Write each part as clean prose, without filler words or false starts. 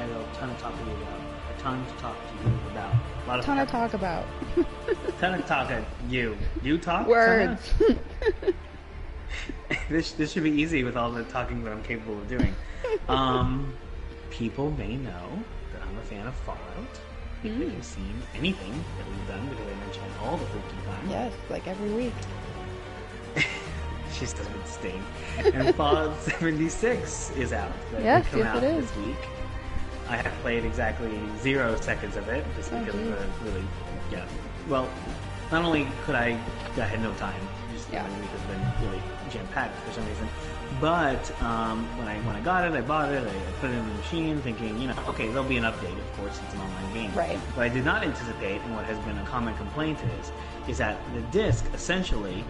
got a ton to talk to you about. A ton to talk to you about. A lot of Ton to stuff. talk about. Ton to talk at you. You talk? Words. This should be easy with all the talking that I'm capable of doing. People may know that I'm a fan of Fallout. If they have seen anything that we've done, because I mention it all the freaking time. Yes, like every week. She still with disdain. And Fallout 76 is out. That Yes, will come yes, out it is. this week. I have played exactly 0 seconds of it, just because of the really, yeah. Well, not only I had no time, just the week has been really jam-packed for some reason. But when I got it, I bought it, I put it in the machine thinking, okay, there'll be an update. Of course, it's an online game. Right. What I did not anticipate, and what has been a common complaint is that the disc, essentially,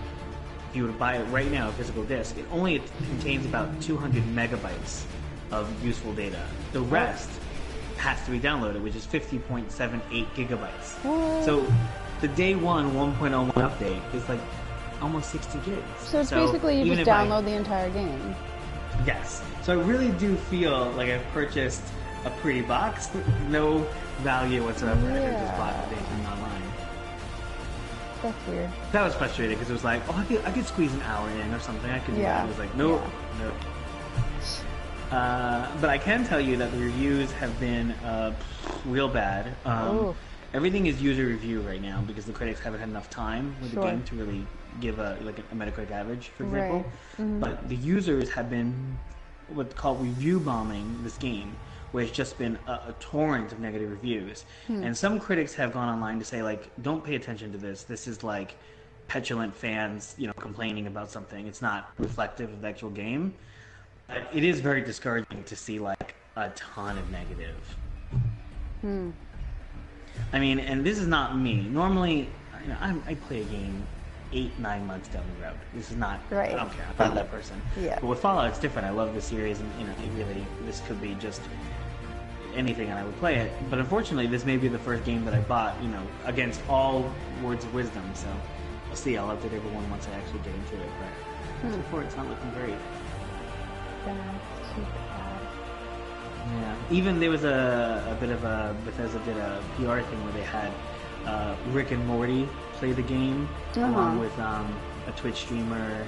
if you were to buy it right now, a physical disc, it only contains about 200 megabytes of useful data. The rest has to be downloaded, which is 50.78 gigabytes. What? So the day one 1.01 update is like almost 60 gigs. So it's basically you just download the entire game. Yes. So I really do feel like I've purchased a pretty box, no value whatsoever. I could just bought the thing online. That's weird. That was frustrating because it was like, I could squeeze an hour in or something. I could do that. It was like, nope. But I can tell you that the reviews have been real bad. Everything is user review right now because the critics haven't had enough time with the game to really give a Metacritic average, for example. Right. But the users have been what's called review bombing this game, where it's just been a torrent of negative reviews. And some critics have gone online to say, like, don't pay attention to this. This is like petulant fans, complaining about something. It's not reflective of the actual game. But it is very discouraging to see like a ton of negative. I mean, and this is not me. Normally, I play a game 8-9 months down the road. This is not. Right. I don't care. I'm not that person. Yeah. But with Fallout, it's different. I love the series, and this could be just anything, and I would play it. But unfortunately, this may be the first game that I bought, against all words of wisdom. So we'll see. I'll update everyone once I actually get into it. But so far, it's not looking great. That's too bad. Yeah. Even there was a bit of a Bethesda did a PR thing where they had Rick and Morty play the game along with a Twitch streamer,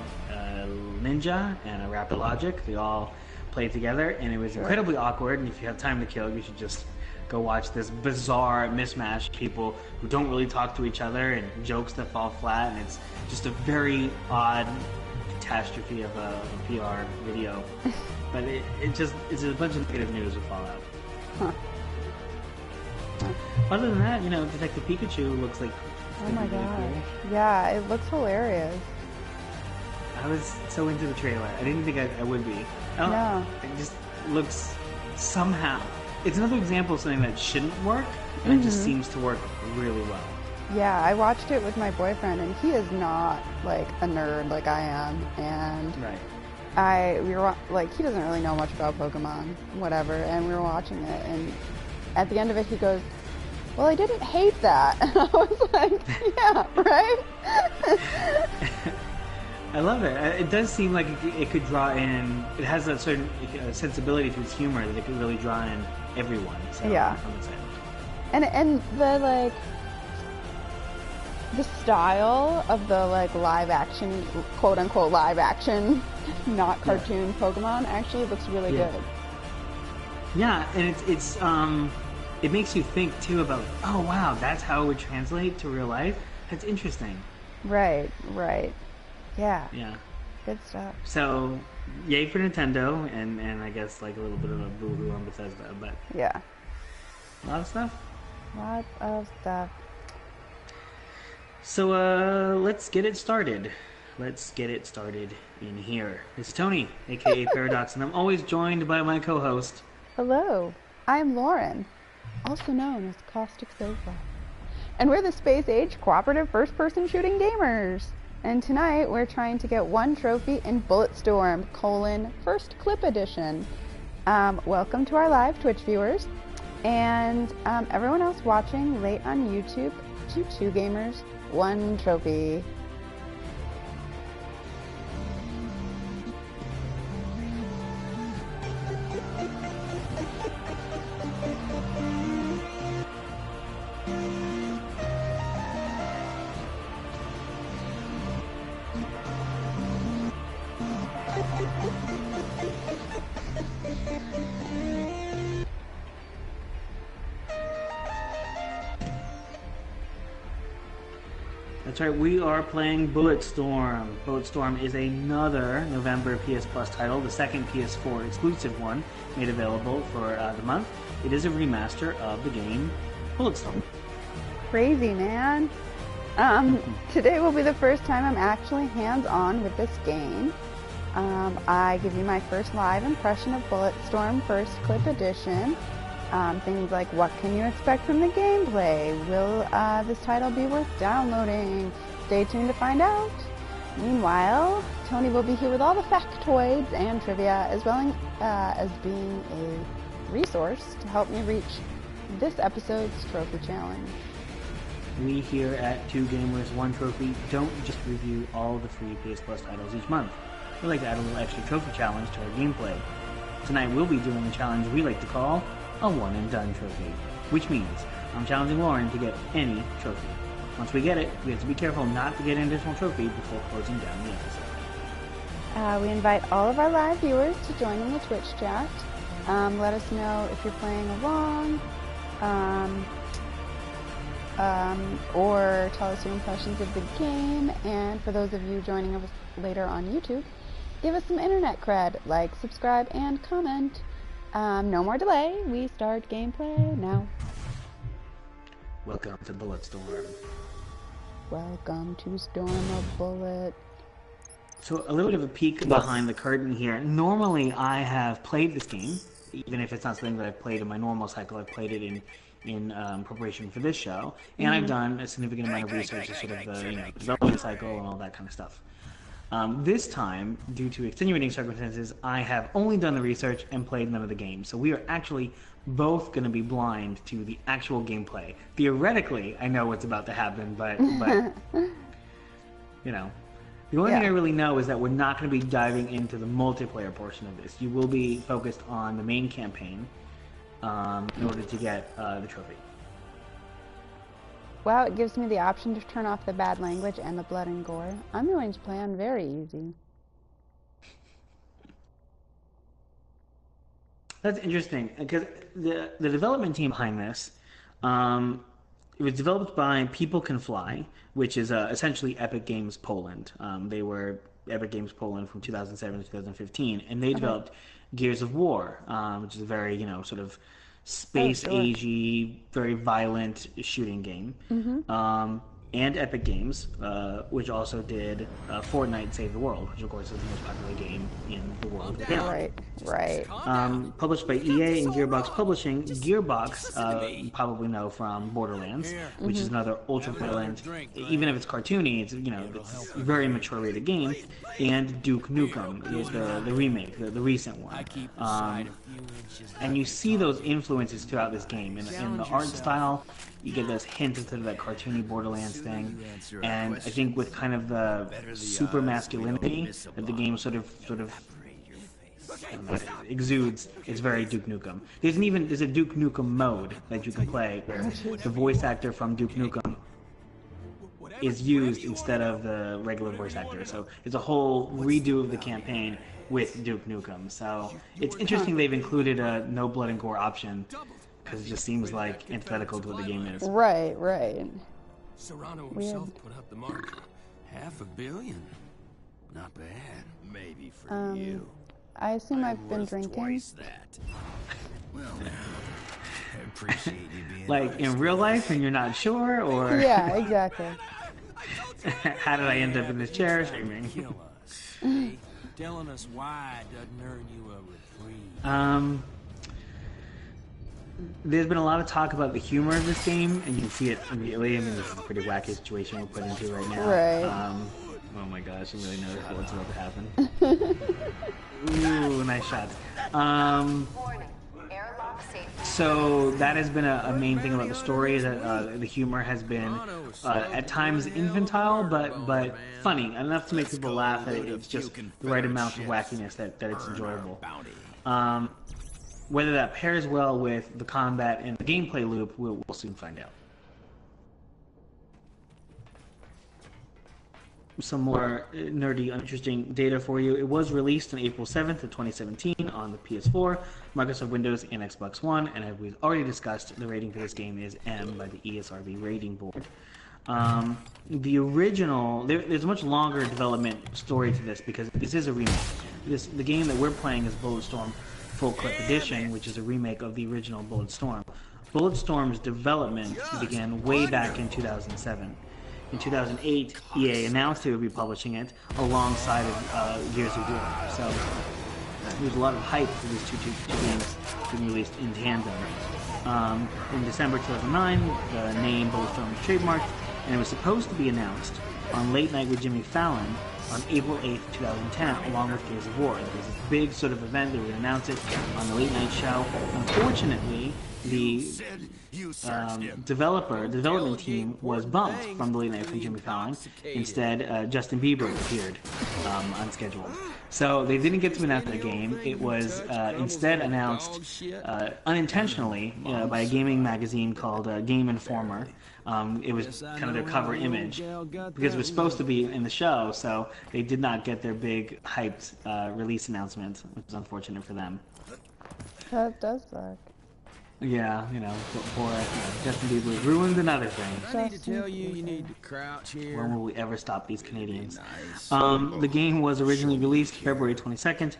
Ninja, and a Rapid Logic. They all played together, and it was incredibly awkward. And if you have time to kill, you should just go watch this bizarre mismatch of people who don't really talk to each other and jokes that fall flat, and it's just a very odd catastrophe of a PR video. But it's a bunch of negative news with Fallout. Other than that, Detective Pikachu looks like. Oh my god! Cool. Yeah, it looks hilarious. I was so into the trailer. I didn't think I would be. No. It just looks somehow. It's another example of something that shouldn't work, and it just seems to work really well. Yeah, I watched it with my boyfriend, and he is not like a nerd like I am, and we were like, he doesn't really know much about Pokemon, whatever, and we were watching it, and at the end of it, he goes, "Well, I didn't hate that," and I was like, "Yeah, right." I love it. It does seem like it could draw in. It has a certain sensibility to its humor that it could really draw in everyone. So yeah, I'm excited. And the the style of the live action, quote unquote live action, not cartoon Pokemon actually looks really good. Yeah, and it's it makes you think too about, oh wow, that's how it would translate to real life. That's interesting. Right. Yeah. Good stuff. So, yay for Nintendo, and I guess like a little bit of a boo-hoo on Bethesda, but yeah, a lot of stuff. So let's get it started. Let's get it started in here. It's Tony, aka Paradox, and I'm always joined by my co-host. Hello, I'm Lauren, also known as Caustic Sofa, and we're the space-age cooperative first-person shooting gamers. And tonight we're trying to get one trophy in Bulletstorm, First Clip Edition. Welcome to our live Twitch viewers, and everyone else watching late on YouTube, to 2 gamers, 1 trophy. That's right, we are playing Bulletstorm. Bulletstorm is another November PS Plus title, the second PS4 exclusive one made available for the month. It is a remaster of the game Bulletstorm. Crazy, man. Today will be the first time I'm actually hands-on with this game. I give you my first live impression of Bulletstorm First Clip Edition. Things like, what can you expect from the gameplay? Will this title be worth downloading? Stay tuned to find out. Meanwhile, Tony will be here with all the factoids and trivia, as well as being a resource to help me reach this episode's trophy challenge. We here at 2 Gamers 1 Trophy don't just review all the free PS Plus titles each month. We like to add a little extra trophy challenge to our gameplay. Tonight we'll be doing a challenge we like to call a one and done trophy, which means I'm challenging Lauren to get any trophy. Once we get it, we have to be careful not to get an additional trophy before closing down the episode. We invite all of our live viewers to join in the Twitch chat. Let us know if you're playing along, or tell us your impressions of the game. And for those of you joining us later on YouTube, give us some internet cred, like, subscribe, and comment. No more delay, we start gameplay now. Welcome to Bulletstorm. Welcome to Storm of Bullet. So a little bit of a peek behind the curtain here. Normally I have played this game, even if it's not something that I've played in my normal cycle. I've played it in preparation for this show, and I've done a significant amount of research to sort of the development cycle and all that kind of stuff. This time, due to extenuating circumstances, I have only done the research and played none of the games. So we are actually both going to be blind to the actual gameplay. Theoretically, I know what's about to happen, but you know, the only thing I really know is that we're not going to be diving into the multiplayer portion of this. You will be focused on the main campaign in order to get the trophy. Wow, it gives me the option to turn off the bad language and the blood and gore. I'm going to play on very easy. That's interesting, because the development team behind this, it was developed by People Can Fly, which is essentially Epic Games Poland. They were Epic Games Poland from 2007 to 2015, and they developed Gears of War, which is a very, sort of space-agey, very violent shooting game. And Epic Games, which also did Fortnite Save the World, which of course is the most popular game in the world. Right. Published by EA and Gearbox Publishing. Gearbox, you probably know from Borderlands, which is another ultra-violent, even if it's cartoony, it's a very mature rated game. And Duke Nukem is the remake, the recent one. And you see those influences throughout this game. In the art style, you get those hints into that cartoony Borderlands thing, and I think with kind of the super masculinity that the game sort of exudes, it's very Duke Nukem. There's a Duke Nukem mode that you can play where the voice actor from Duke Nukem is used instead of the regular voice actor. So it's a whole redo of the campaign with Duke Nukem. So it's interesting they've included a no blood and gore option, because it just seems like antithetical to what the game is. Right. Serrano himself put up the mark. $500 million. Not bad. Maybe for you. I assume I've been drinking. Twice that. Well, I appreciate you being like honest. In real life, and you're not sure, or Yeah, exactly. how did I end up in this chair screaming? Kill us. Telling us why doesn't earn you a reprieve. There's been a lot of talk about the humor of this game, and you can see it immediately. I mean, this is a pretty wacky situation we're put into right now. Right. Oh my gosh, I'm really nervous for what's about to happen. Ooh, nice shot. So that has been a main thing about the story, is that the humor has been at times infantile, but funny, enough to make people laugh. That it's just the right amount of wackiness that it's enjoyable. Whether that pairs well with the combat and the gameplay loop, we'll soon find out. Some more nerdy, uninteresting data for you. It was released on April 7th of 2017 on the PS4, Microsoft Windows, and Xbox One, and as we've already discussed, the rating for this game is M by the ESRB rating board. The original, there's a much longer development story to this because this is a remake. The game that we're playing is Bulletstorm Full Clip Edition, which is a remake of the original Bulletstorm. Bulletstorm's development began way back in 2007. In 2008, EA announced they would be publishing it alongside of Gears of War. So there's a lot of hype for these two games being released in tandem. In December 2009, the name Bulletstorm was trademarked, and it was supposed to be announced on Late Night with Jimmy Fallon on April 8th, 2010, along with Gears of War. There was this big sort of event, they would announce it on the Late Night show. Unfortunately, the development team was bumped from the Late Night with Jimmy Fallon. Instead, Justin Bieber appeared unscheduled. So they didn't get to announce the game. It was instead announced unintentionally by a gaming magazine called Game Informer. It was kind of their cover image because it was supposed to be in the show, so they did not get their big hyped release announcement, which is unfortunate for them. That does suck. Yeah, poor Justin Bieber ruined another thing. I need to tell you, you need to crouch here. When will we ever stop these Canadians? The game was originally released February 22nd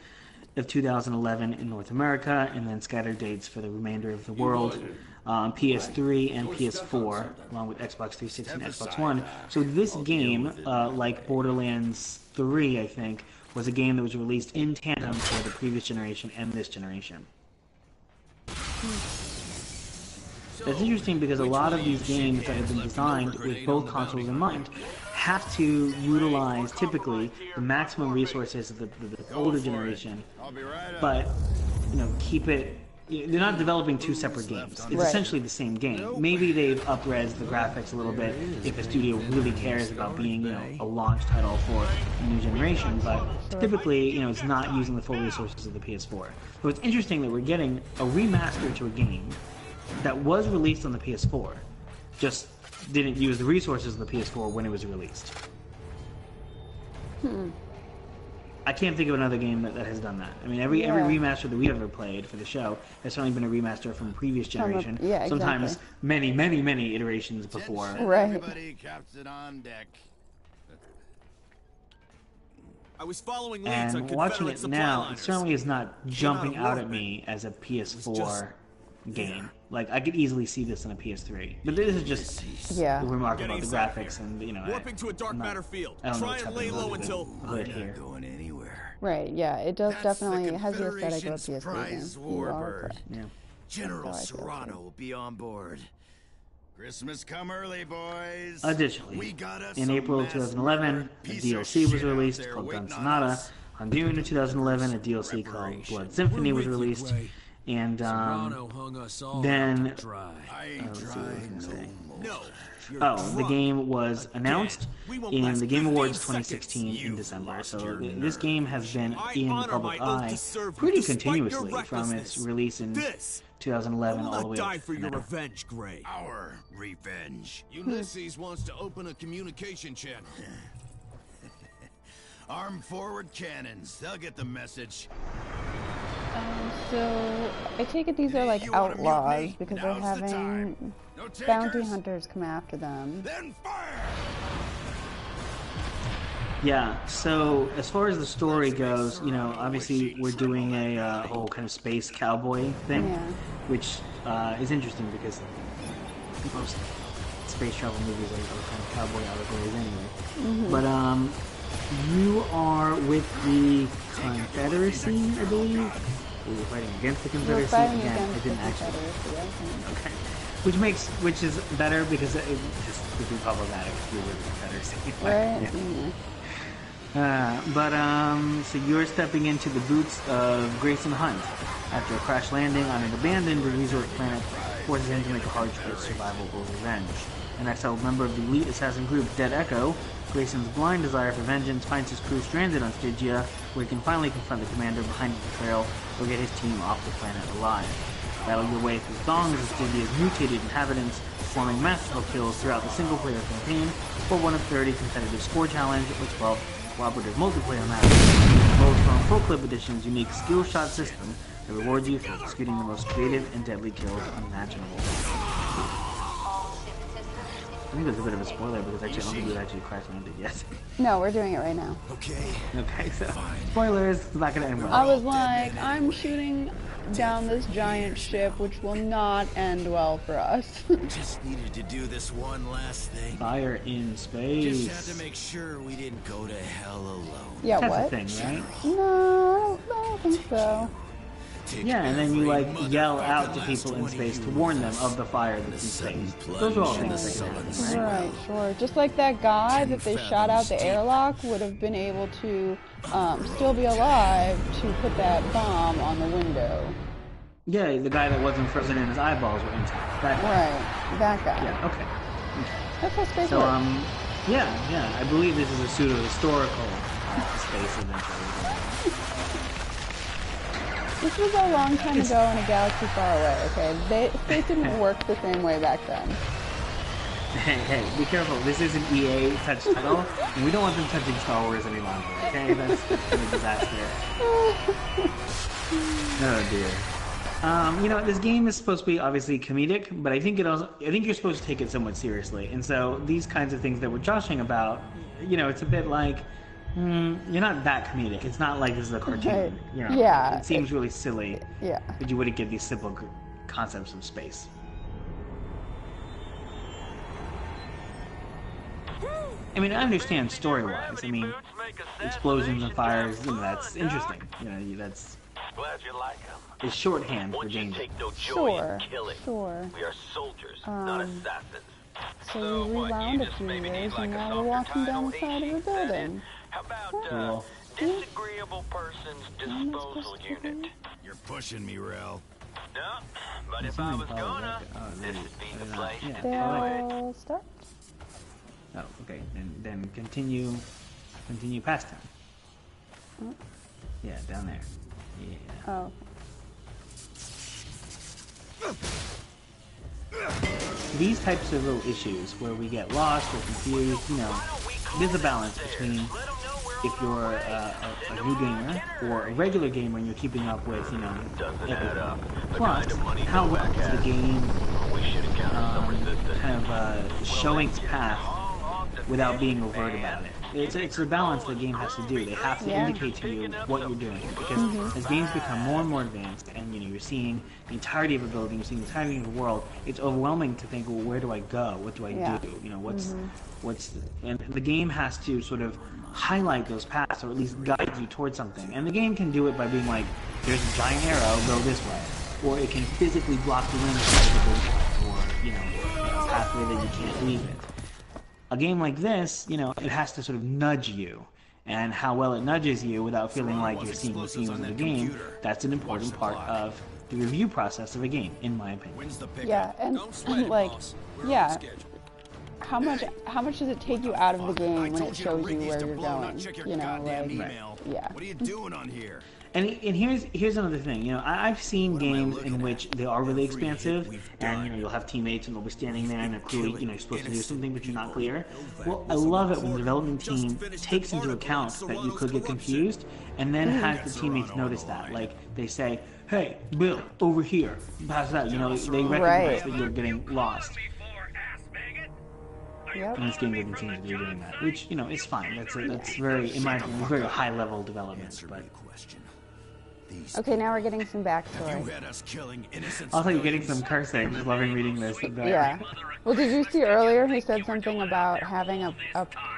of 2011 in North America, and then scattered dates for the remainder of the world. PS3 and PS4, along with Xbox 360 and Xbox One. So this game, like Borderlands 3, I think, was a game that was released in tandem for the previous generation and this generation. That's interesting because a lot of these games that have been designed with both consoles in mind have to utilize, typically, the maximum resources of the older generation, but, keep it... They're not developing two separate games. It's essentially the same game. Maybe they've up-res the graphics a little bit if a studio really cares about being, a launch title for a new generation, but typically, it's not using the full resources of the PS4. So it's interesting that we're getting a remaster to a game that was released on the PS4, just didn't use the resources of the PS4 when it was released. I can't think of another game that has done that. I mean, every remaster that we've ever played for the show has certainly been a remaster from a previous generation. Sometimes many, many, many iterations before. Right. Everybody, captain on deck. I was following leads And on watching Confederate it now, supply it certainly is not jumping out at me as a PS4 game. Like, I could easily see this on a PS3. But this is just remarkable about the graphics and, warping to a dark matter field. I don't know Try what's and lay happening low with until the hood here. Going anywhere. Right, yeah, it does definitely has the aesthetic of a Confederation's PS3 prize game. You are warbird. correct. Yeah. General That's how I feel, Serrano will be on board. Christmas come early, boys. Additionally, got us in some April of mass 2011, murdered a piece of DLC was shit out released there called Gun waiting on Sonata. us. On June of 2011, a DLC called Blood Symphony was released. And Serrano hung us all then, out to dry. I ain't trying no more. No. the game was announced in last the Game 15 Awards seconds. 2016 in You've December. lost So your this game has been I in the honor public my oath eye to serve you pretty despite your continuously from its recklessness. release in This 2011 will all the not way die up for to your now. revenge, Gray. Our revenge. Ulysses wants to open a communication channel. Arm forward cannons. They'll get the message. So I take it these are like You wanna outlaws mutiny? because Now's they're the having time. No bounty takers? hunters come after them. Then fire! Yeah, so as far as the story goes, obviously we're doing a whole kind of space cowboy thing, which is interesting because most space travel movies are kind of cowboy allegories anyway. But you are with the Confederacy, I believe. Were you fighting against the We're Confederacy? fighting Again, I against the didn't actually. Confederacy, I think. Okay. Which is better because it just would be problematic if you were the Confederacy. Right? Yeah. So you're stepping into the boots of Grayson Hunt. After a crash landing on an abandoned resort planet, forces him to make a hard choice, survival or revenge. An exiled member of the elite assassin group Dead Echo, Grayson's blind desire for vengeance finds his crew stranded on Stygia, where he can finally confront the commander behind the betrayal or get his team off the planet alive. Battle your way through thongs of Stygia's mutated inhabitants, performing masterful kills throughout the single-player campaign, or one of 30 competitive score challenge or 12 cooperative multiplayer matches. Bulletstorm Full Clip Edition's unique skill shot system that rewards you for executing the most creative and deadly kills unimaginable. I think that's a bit of a spoiler because actually I don't think we've actually crash landed yet. No, we're doing it right now. Okay. Okay, so spoilers. It's not gonna end well. I was like, I'm shooting down this giant ship, which will not end well for us. Just needed to do this one last thing. Fire in space. Just had to make sure we didn't go to hell alone. Yeah, That's what? the thing, right? No, I don't think so. Yeah, and then you like yell out to people in space to warn them of the fire that's in space. Those are all things that can happen, right? Right, sure. Just like that guy that they shot out the airlock would have been able to still be alive to put that bomb on the window. Yeah, the guy that wasn't frozen and his eyeballs were intact. That guy. Right, that guy. Yeah, okay. That's how space So, works. yeah, I believe this is a pseudo-historical space adventure. This was a long time ago in a galaxy far away, okay? Space didn't work the same way back then. Hey, be careful. This is an EA touch title, and we don't want them touching Star Wars any longer, okay? That's been a disaster. Oh, dear. You know, this game is supposed to be obviously comedic, but I think you're supposed to take it somewhat seriously. And so these kinds of things that we're joshing about, you know, it's a bit like, you're not that comedic. It's not like this is a cartoon. You know, yeah. It seems really silly. Yeah. That you wouldn't get these simple concepts of space. I mean, I understand story-wise. I mean, explosions and fires, you know, that's interesting. You know, that's it's shorthand for danger. Sure. We are soldiers, not assassins. So we rewound a few years, and now we're walking down the side of a building. How about Cool. disagreeable persons disposal unit? You're pushing me, Rel. No, but if I was gonna, this would be the place to They do it. all start? Oh, okay. And then continue past him. Oh. Yeah, down there. Yeah. Oh. These types of little issues where we get lost or confused, you know, there's a balance between if you're a new gamer or a regular gamer and you're keeping up with, you know, everything. Plus, how well is the game kind of showing its path without being overt about it. It's a balance the game has to do. They have to indicate to you what you're doing, because as games become more and more advanced, and you know you're seeing the entirety of a building, you're seeing the entirety of the world, it's overwhelming to think, well, where do I go? What do I do? You know, what's and the game has to sort of highlight those paths, or at least guide you towards something. And the game can do it by being like, there's a giant arrow, go this way, or it can physically block you in or you know, a pathway that you can't leave it. A game like this, you know, it has to sort of nudge you, and how well it nudges you without feeling like you're seeing the scenes of the game, that's an important part of the review process of a game, in my opinion. Yeah, and like, yeah, how much does it take you out of the game when it shows you where you're going? You know, like, yeah. What are you doing on here? And here's another thing. You know, I've seen games in which they are really expansive, and you know you'll have teammates and they'll be standing there and they're clearly, you know, you're supposed to do something but you're not clear. Well, I love it when the development team takes into account that you could get confused, and then has the teammates notice that. Like they say, "Hey, Bill, over here, pass that." You know, they recognize that you're getting lost. Yep. And this game doesn't seem to be doing that, which, you know, is fine. That's very, in my opinion, very high level development. But Okay, now we're getting some backstory. also, you're getting some cursing. Just loving reading this. Yeah. Well, did you see earlier he said something about having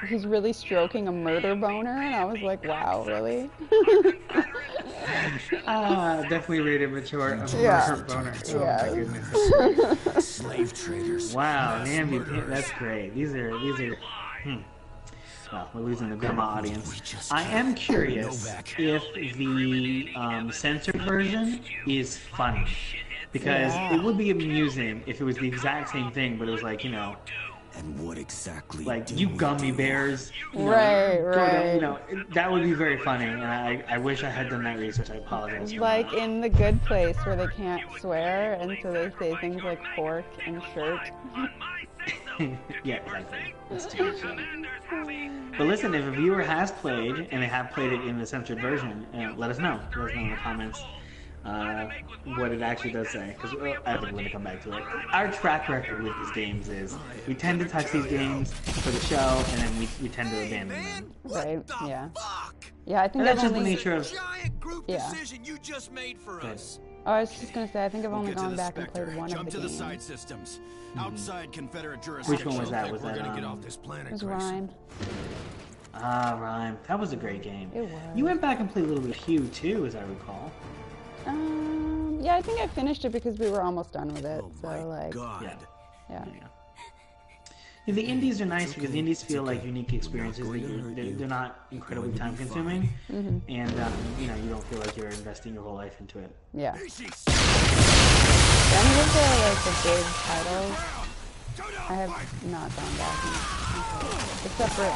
he's really stroking a murder boner, and I was like, wow, really? Definitely rated mature. Yeah. Boner. Oh Yeah. my goodness. Slave traders. Wow, man, that's great. These are. Well, we're losing the grandma audience. I am curious if the censored version is funny, because it would be amusing if it was the exact same thing, but it was like, you know, And what exactly? like, you gummy bears. You know, Right. You know, that would be very funny, and I wish I had done that research. I apologize. For Like that. in The Good Place, where they can't swear, and so they say things like fork and shirt. Yeah, exactly. It's too much. But listen, if a viewer has played, and they have played it in the censored version, let us know. Let us know in the comments. what it actually does say, because I think we're going to come back to it. Our track record with these games is we tend to touch these games for the show, and then we tend to abandon them. Right, yeah. Yeah, I think that's I've just only... the nature of... Giant group decision you just made for us. Oh, I was just going to say, I think I've only gone back and played one Jump of the to games. the side systems. Outside Confederate jurisdiction. Which one was that? Was we're that, gonna get off this planet, It was Grayson. Rhyme. Ah, Rhyme. That was a great game. It was. You went back and played a little bit of Hue, too, as I recall. Yeah, I think I finished it because we were almost done with it. Oh so, my like, God. yeah. Yeah, the indies are nice because the indies feel like unique experiences. They're not incredibly time consuming, and you know, you don't feel like you're investing your whole life into it. Yeah. Any of the big titles, I have not gone back and, except for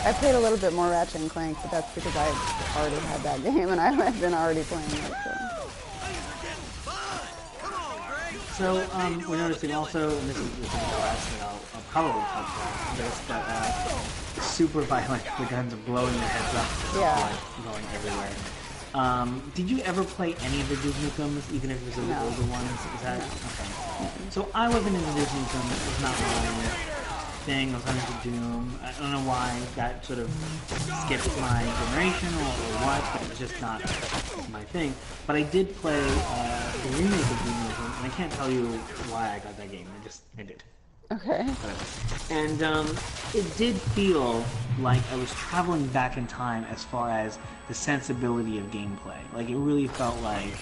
I played a little bit more Ratchet and Clank, but that's because I already had that game and I've been already playing it. So we're noticing also, and this is the last that I'll probably touch on this, but super violent. The guns are blowing their heads off. Yeah. Going everywhere. Did you ever play any of the Duke Nukems, even if it was the older ones? Is that okay? So I wasn't into Duke Nukem. It was not my thing. I was into Doom. I don't know why that sort of skipped my generation or what, but it was just not my thing. But I did play the remake of Duke Nukem, and I can't tell you why I got that game. I did. Okay. And it did feel like I was traveling back in time as far as the sensibility of gameplay. Like, it really felt like,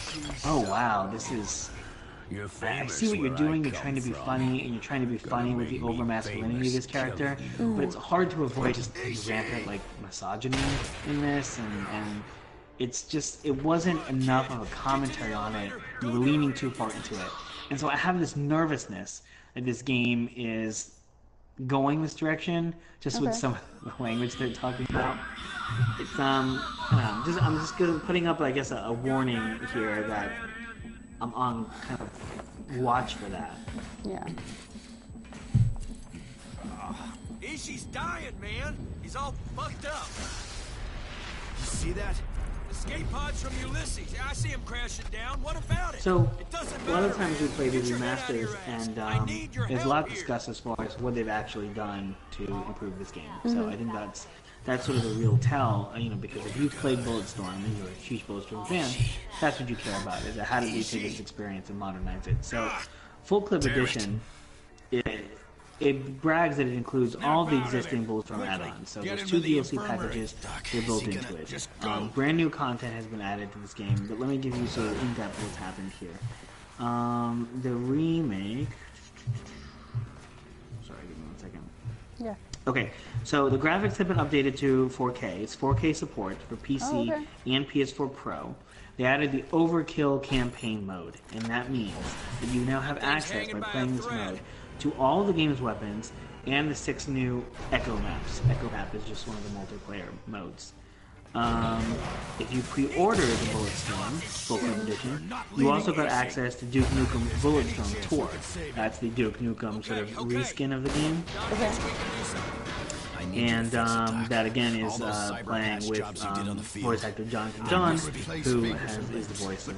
oh wow, this is... I see what you're doing, you're trying to be funny, and you're trying to be funny with the over-masculinity of this character, but it's hard to avoid just rampant, like, misogyny in this, and it's just, it wasn't enough of a commentary on it. You were leaning too far into it. And so I have this nervousness that this game is going this direction, just with some of the language they're talking about. It's, I'm just putting up, I guess, a warning here that I'm on kind of watch for that. Yeah. Ishi's dying, man. He's all fucked up. You see that? Escape pods from Ulysses. I see him crashing down. What about it? So, It doesn't a lot of matter, times we man. play Get these your head out of remasters, your ass. and I need your there's a lot help discussed as far as what they've actually done to improve this game. So I think that's sort of the real tell, you know, because if you've played Bulletstorm and you're a huge Bulletstorm fan, that's what you care about, is how did we take this experience and modernize it. So, Full Clip Edition, it brags that it includes all the existing Bulletstorm add-ons. So there's 2 DLC packages that are built into it. Brand new content has been added to this game, but let me give you sort of in-depth what's happened here. The remake... Sorry, give me 1 second. Yeah. Okay, so the graphics have been updated to 4K. It's 4K support for PC and PS4 Pro. They added the Overkill campaign mode, and that means that you now have access by playing this mode to all the game's weapons and the 6 new Echo maps. Echo map is just one of the multiplayer modes. If you pre-order the Bulletstorm Full Clip Edition, you also got access to Duke Nukem's Bulletstorm Tour. That's the Duke Nukem sort of reskin of the game. And that again is playing with voice actor Jonathan John, who is the voice of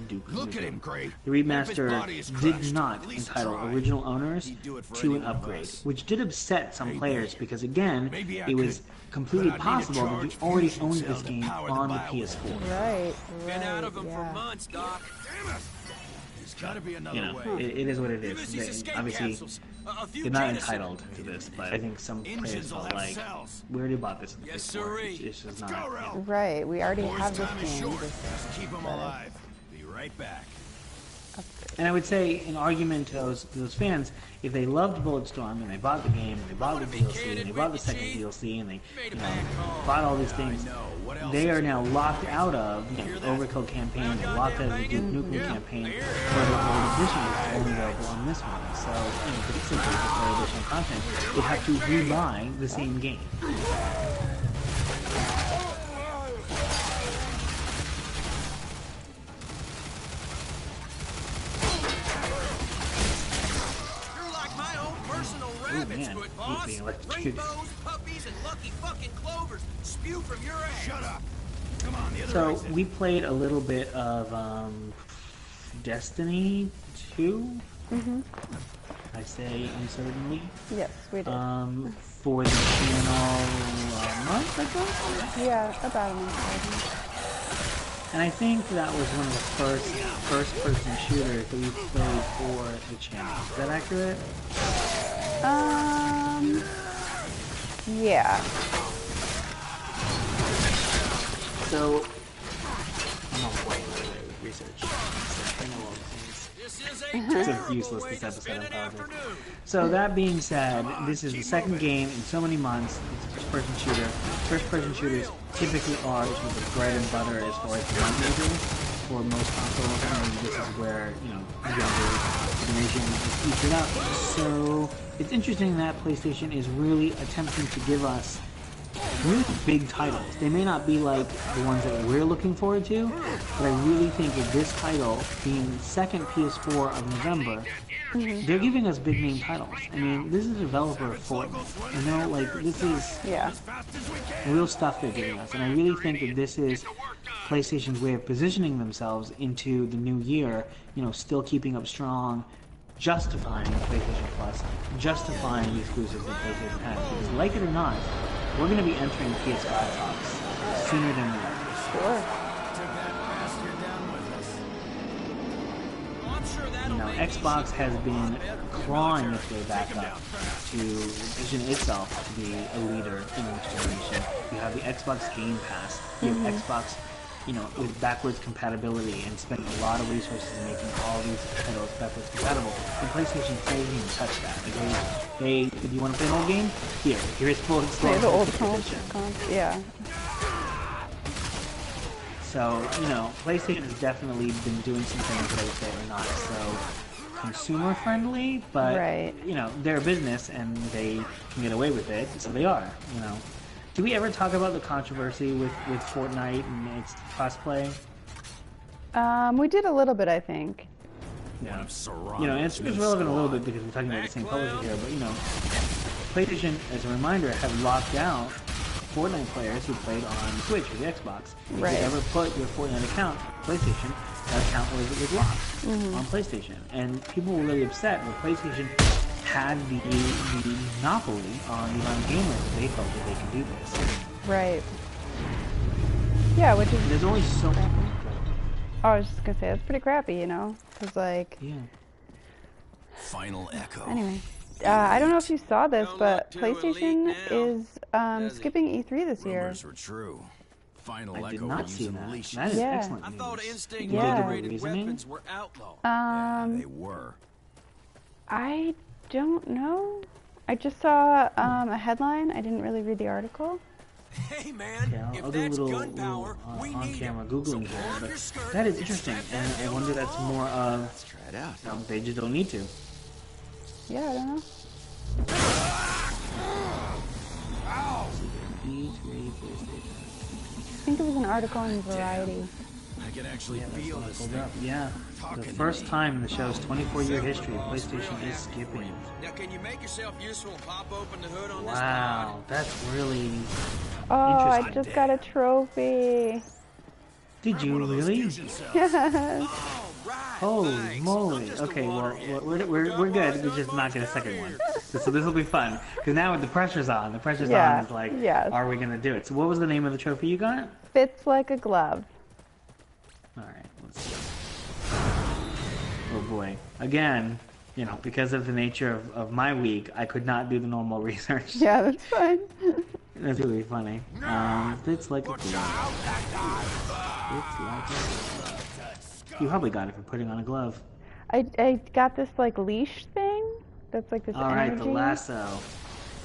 Duke Nukem. The remaster did not entitle original owners to an upgrade, which did upset some players because again, it was completely possible that you already owned this game on the PS4. Right. Been out of him for months, Doc. Damn it. There's gotta be another way. It is what it is. They, obviously, they're not entitled to this, but I think some players felt like, we already bought this in the PS4. It's just not. Right, we already have this game. Just keep them alive. Be right back. And I would say, in argument to those fans, if they loved Bulletstorm and they bought the game, and they bought the DLC, and they bought the second DLC, and they bought all these things, they are now locked out of the Overkill campaign, they're locked out of the Duke Nukem campaign, where the Gold Edition is only available on this one. So, if it's simply just for additional content, they have to rebuy the same game. Rabbit's boss. Rainbows, puppies, and lucky fucking clovers spew from your ass. Shut up. So we played a little bit of Destiny 2. I say uncertainly. Yes, we did. For the channel a month ago. Yeah, about a month ago. And I think that was one of the first-person shooters that we played for the channel. Is that accurate? Yeah. So, I'm on point with research. It's useless, this episode, I apologize. So that being said, this is the second game in so many months. It's a first-person shooter. First-person shooters typically are sort of the bread and butter as far as the gun for most consoles. I mean, this is where, you know, the younger generation is featured out. So it's interesting that PlayStation is really attempting to give us really big titles. They may not be like the ones that we're looking forward to, but I really think that this title, being the second PS4 of November, they're giving us big name titles. I mean, this is a developer of Fortnite. You know, like, this is real stuff they're giving us. And I really think that this is PlayStation's way of positioning themselves into the new year, you know, still keeping up strong, justifying PlayStation Plus, justifying the exclusives that PlayStation has. Because, like it or not, we're going to be entering PS5 talks sooner than later. Sure. You know, Xbox has been clawing its way back up to position itself to be a leader in the next generation. You have the Xbox Game Pass. You have Xbox, you know, with backwards compatibility and spending a lot of resources in making all these titles backwards compatible. And PlayStation doesn't even touch that. Like, hey, if you want to play an old game, here's full The old edition. Yeah. So, you know, PlayStation has definitely been doing some things that I would say are not so consumer friendly, but, you know, they're a business and they can get away with it, so they are, you know. Did we ever talk about the controversy with Fortnite and its crossplay? We did a little bit, I think. Yeah. You know, it's relevant a little bit because we're talking about the same publisher here, but, you know, PlayStation, as a reminder, have locked out Fortnite players who played on Switch or the Xbox. If you ever put your Fortnite account on PlayStation, that account was locked on PlayStation. And people were really upset when PlayStation had the monopoly on the amount of gamers that they felt that they could do this. Right. Yeah, which is... There's only so much... Oh, I was just going to say, that's pretty crappy, you know? Because, like... Yeah. Final echo. Anyway. I don't know if you saw this, but PlayStation is skipping E3 this year. Rumors were true. Final I did echo not will see use that. unleashes. That is excellent I news. thought instinct Yeah. integrated weapons were outlawed. They were. I don't know. I just saw a headline. I didn't really read the article. Hey man, Yeah, if I'll do a that's little gun power, we need on-camera it. Googling So here, pull up but your skirt that is and interesting, strap and that I wonder gun that's on. more of... Let's try it out. No, they just don't need to. Yeah, I don't know. I think it was an article in Variety. I can actually feel this thing. Yeah, the first time in the show's 24-year history, PlayStation is skipping. Now can you make yourself useful and pop open the hood on Wow, that's really Oh, I interesting. just got a trophy. Did you really? Yes. this? Right, Holy thanks. moly! I'm just a Okay, well, waterhead. we're good. We're just not gonna second one. So this will be fun because now with the pressure's on, Yeah, is like, yes. are we gonna do it? So what was the name of the trophy you got? Fits like a glove. All right, let's see. Oh boy! Again, you know, because of the nature of my week, I could not do the normal research. Yeah, that's fine. That's really funny. Fits like a glove. Fits like a glove. You probably got it for putting on a glove. I got this like leash thing. That's like this All right, energy. the lasso.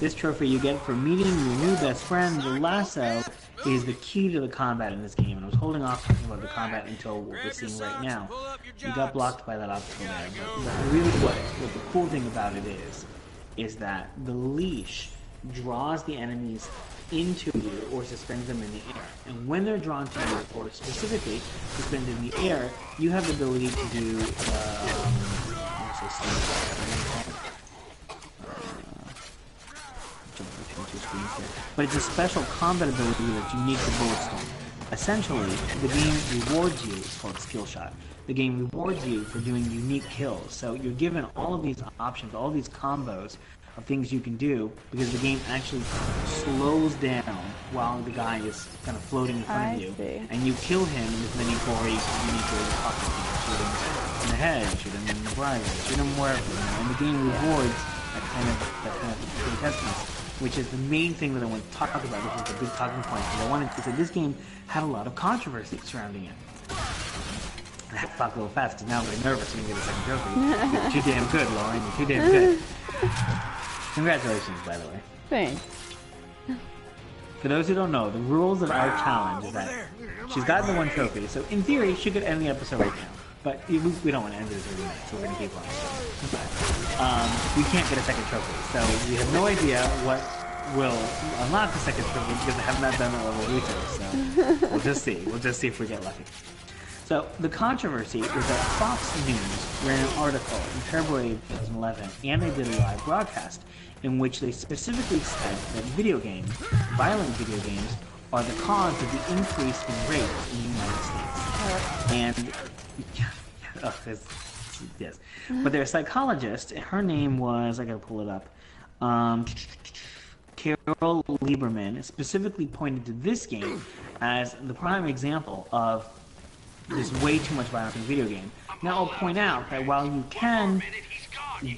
This trophy you get for meeting your new best friend. The lasso is the key to the combat in this game, and I was holding off talking about the combat until what we're seeing right now. You got blocked by that obstacle there, but really what the cool thing about it is that the leash draws the enemies into you or suspends them in the air. And when they're drawn to you, or specifically suspended in the air, you have the ability to do, but it's a special combat ability that's unique to Bulletstorm. essentially, the game rewards you. It's called Skill Shot. The game rewards you for doing unique kills. So you're given all of these options, all these combos of things you can do, because the game actually slows down while the guy is kind of floating in front of you. And you kill him in as many gory, unique ways as possible. Shoot him in the head, shoot him in the bladder, shoot him wherever. And the game rewards that kind of grotesqueness, which is the main thing that I want to talk about, which is the big talking point. Because I wanted to say this game had a lot of controversy surrounding it. I have to talk a little fast because now I'm nervous when you get a second trophy. You're too damn good, Lauren. You're too damn good. Congratulations, by the way. Thanks. For those who don't know, the rules of our challenge is that she's gotten the 1 trophy, so in theory she could end the episode right now. But we don't want to end it in 30 minutes, so we're going to keep on. We can't get a second trophy, so we have no idea what will unlock the second trophy because I have not done a level research, so we'll just see. We'll just see if we get lucky. So the controversy is that Fox News ran an article in February of 2011, and they did a live broadcast in which they specifically said that video games, violent video games, are the cause of the increase in rape in the United States. And yes, but their psychologist, her name was, I gotta pull it up, Carol Lieberman, specifically pointed to this game as the prime example of there's way too much violence in the video game. Now I'll point out that while you can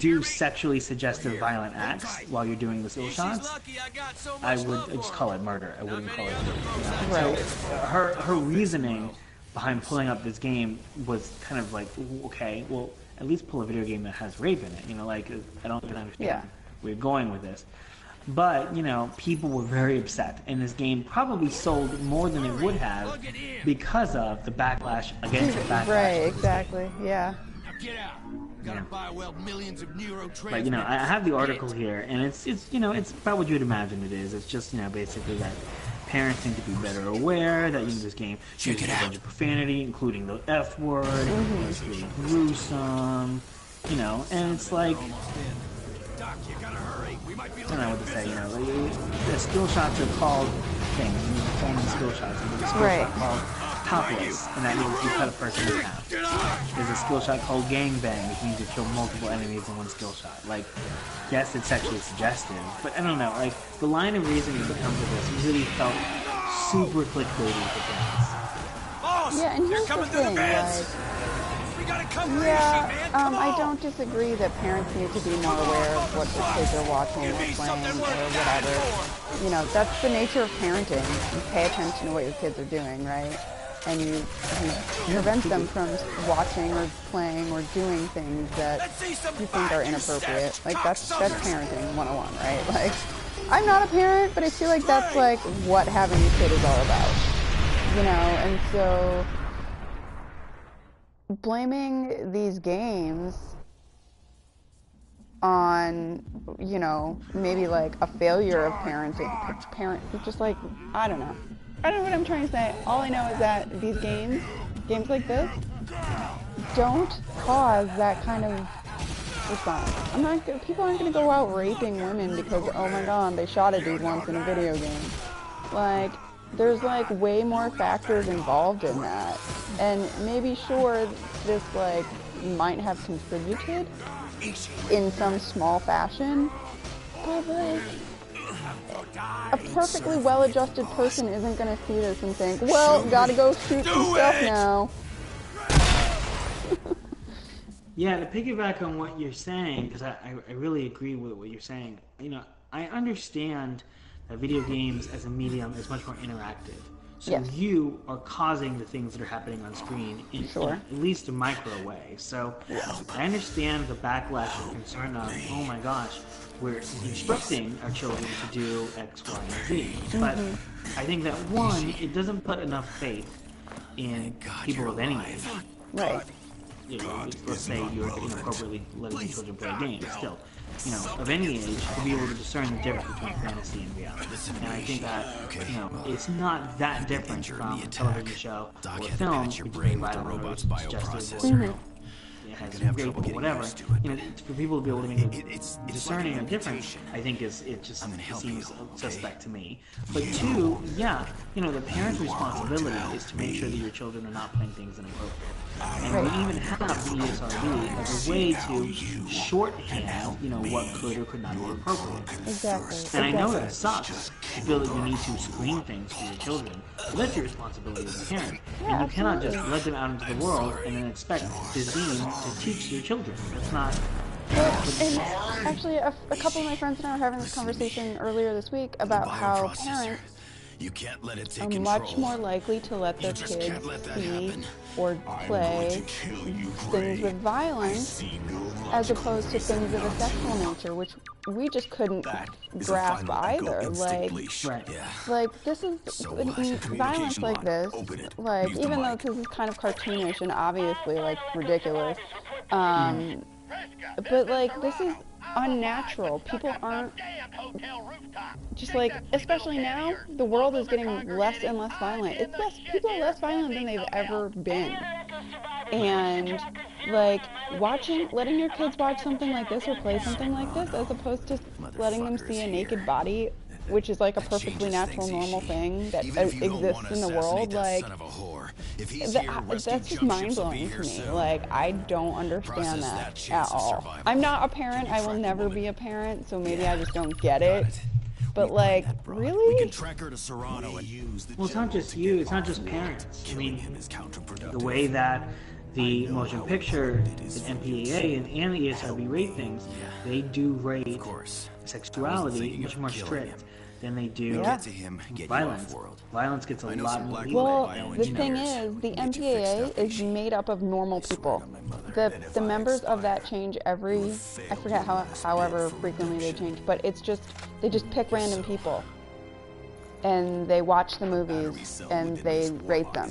do sexually suggestive violent acts while you're doing the skill shots, I would just call it murder. I wouldn't call it rape. Right. So her reasoning behind pulling up this game was kind of like, okay, well, at least pull a video game that has rape in it. You know, like, I don't even understand where you're going with this. But, you know, people were very upset, and this game probably sold more than it would have because of the backlash against the backlash. Right, exactly, yeah. Get out. Gotta buy well millions of neurotransmitters. But, you know, I have the article here, and it's you know, it's about what you'd imagine it is. It's just, you know, basically that parents need to be better aware that, you know, this game uses a bunch of profanity, including the F word, it's really gruesome, you know, and it's like, I don't know what to say, you know, the skill shots are called things, and you're performing skill shots, and there's a skill shot called topless, and that means you cut a person in half. There's a skill shot called gangbang, which means you kill multiple enemies in one skill shot. Like, yes, it's sexually suggestive, but I don't know, like, the line of reasoning that comes with this really felt super clickbaity for parents. Yeah, and here's the thing, like, I don't disagree that parents need to be more aware of what the kids are watching or playing or whatever. You know, that's the nature of parenting. You pay attention to what your kids are doing, right? And you prevent them from watching or playing or doing things that you think are inappropriate. Like, that's parenting 101, right? Like, I'm not a parent, but I feel like that's, like, what having a kid is all about. You know, and so blaming these games on, you know, maybe like a failure of parenting, just like, I don't know what I'm trying to say. All I know is that these games like this, don't cause that kind of response. People aren't going to go out raping women because, oh my god, they shot a dude once in a video game. Like, there's like way more factors involved in that, and maybe sure this like might have contributed in some small fashion, but like a perfectly well-adjusted person isn't going to see this and think, well, gotta go shoot some stuff now. Yeah, to piggyback on what you're saying, because I really agree with what you're saying. You know, I understand that video games as a medium is much more interactive. So you are causing the things that are happening on screen in at least a micro way. So I understand the backlash and concern of, oh my gosh, we're instructing our children to do X, Y, and Z. But I think that, one, it doesn't put enough faith in people of any age. Right. You know, let's say you're inappropriately letting your children play games. Still, you know, of any age, to be able to discern the difference between fantasy and reality. And I think that, you know, it's not that different from a television show or a film between violent or suggestive or, it has rape or whatever, you know, for people to be able to make a discerning of difference, I think it just seems suspect to me. But two, yeah, you know, the parent's responsibility is to make sure that your children are not playing things inappropriate. And we even have the ESRB as a way to shorthand, you know, what could or could not be appropriate. Exactly. And I know that sucks to feel that you need to screen things for your children, but that's your responsibility as a parent. Yeah, and you cannot just let them out into the world and then expect this game to teach your children. That's not... And actually, a couple of my friends and I were having this conversation earlier this week about how parents are much more likely to let their kids see or play things with violence as opposed to things of a sexual nature, which we just couldn't grasp either. Like this is violence like this, like even though this is kind of cartoonish and obviously like ridiculous, but like this is unnatural. People aren't just like, especially now, the world is getting less and less violent. People are less violent than they've ever been. And like letting your kids watch something like this or play something like this, as opposed to letting them see a naked body, which is like a perfectly natural, normal thing that exists in the world, like that's just mind-blowing to me. Like, I don't understand that at all. I'm not a parent. I will never be a parent, so maybe I just don't get it. But like, really? Well, it's not just you. It's not just parents. I mean, the way that the motion picture, the MPAA, and the ESRB rate things, they do rate sexuality much more strict than they do violence. Violence gets a lot more leeway. Well, the thing is, the MPAA is made up of normal people. The members of that change I forget however frequently they change, but it's just, they just pick random people. And they watch the movies and they rate them.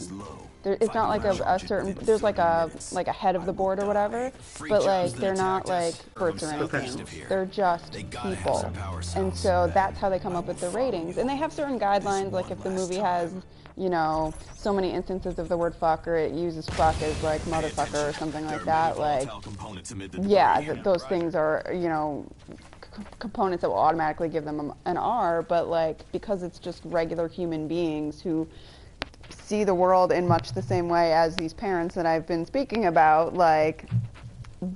It's not like a certain, there's like a head of the board or whatever, but like they're not like experts or anything. They're just people. And so that's how they come up with the ratings. And they have certain guidelines, like if the movie has, you know, so many instances of the word fuck, or it uses fuck as like motherfucker or something like that, like, yeah, those things are, you know, components that will automatically give them an R, but like, because it's just regular human beings who see the world in much the same way as these parents that I've been speaking about, like,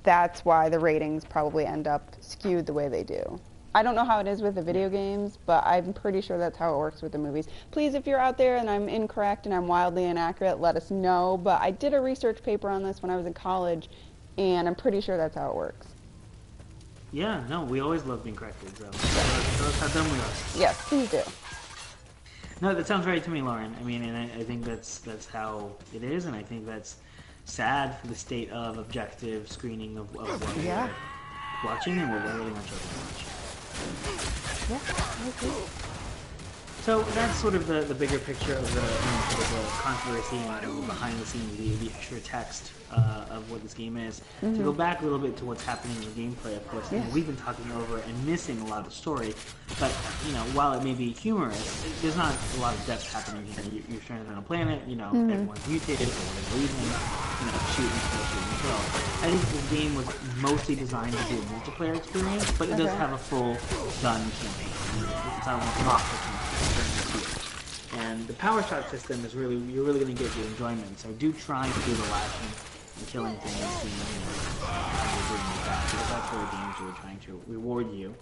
that's why the ratings probably end up skewed the way they do. I don't know how it is with the video games, but I'm pretty sure that's how it works with the movies. Please, if you're out there and I'm incorrect and I'm wildly inaccurate, let us know. But I did a research paper on this when I was in college, and I'm pretty sure that's how it works. Yeah, no, we always love being corrected, so that's how dumb we are. Yes, please do. No, that sounds right to me, Lauren. I mean, and I think that's how it is, and I think that's sad for the state of objective screening of what we're watching and what we're letting our children watch. Yeah, I agree. So that's sort of the bigger picture of the, sort of the controversy and behind the scenes, the extra text of what this game is. To go back a little bit to what's happening in the gameplay, of course, you know, we've been talking over and missing a lot of the story, but you know, while it may be humorous, there's not a lot of depth happening here. You're stranded on a planet, you know, everyone's mutated for whatever reason, you know, shoot and kill. I think this game was mostly designed to be a multiplayer experience, but it does have a full done campaign. It's not like an offer. And the power shot system is really, you're really going to get your enjoyment. So do try to do the lashing and killing things, and how you're doing with that, because that's where the game's really trying to reward you.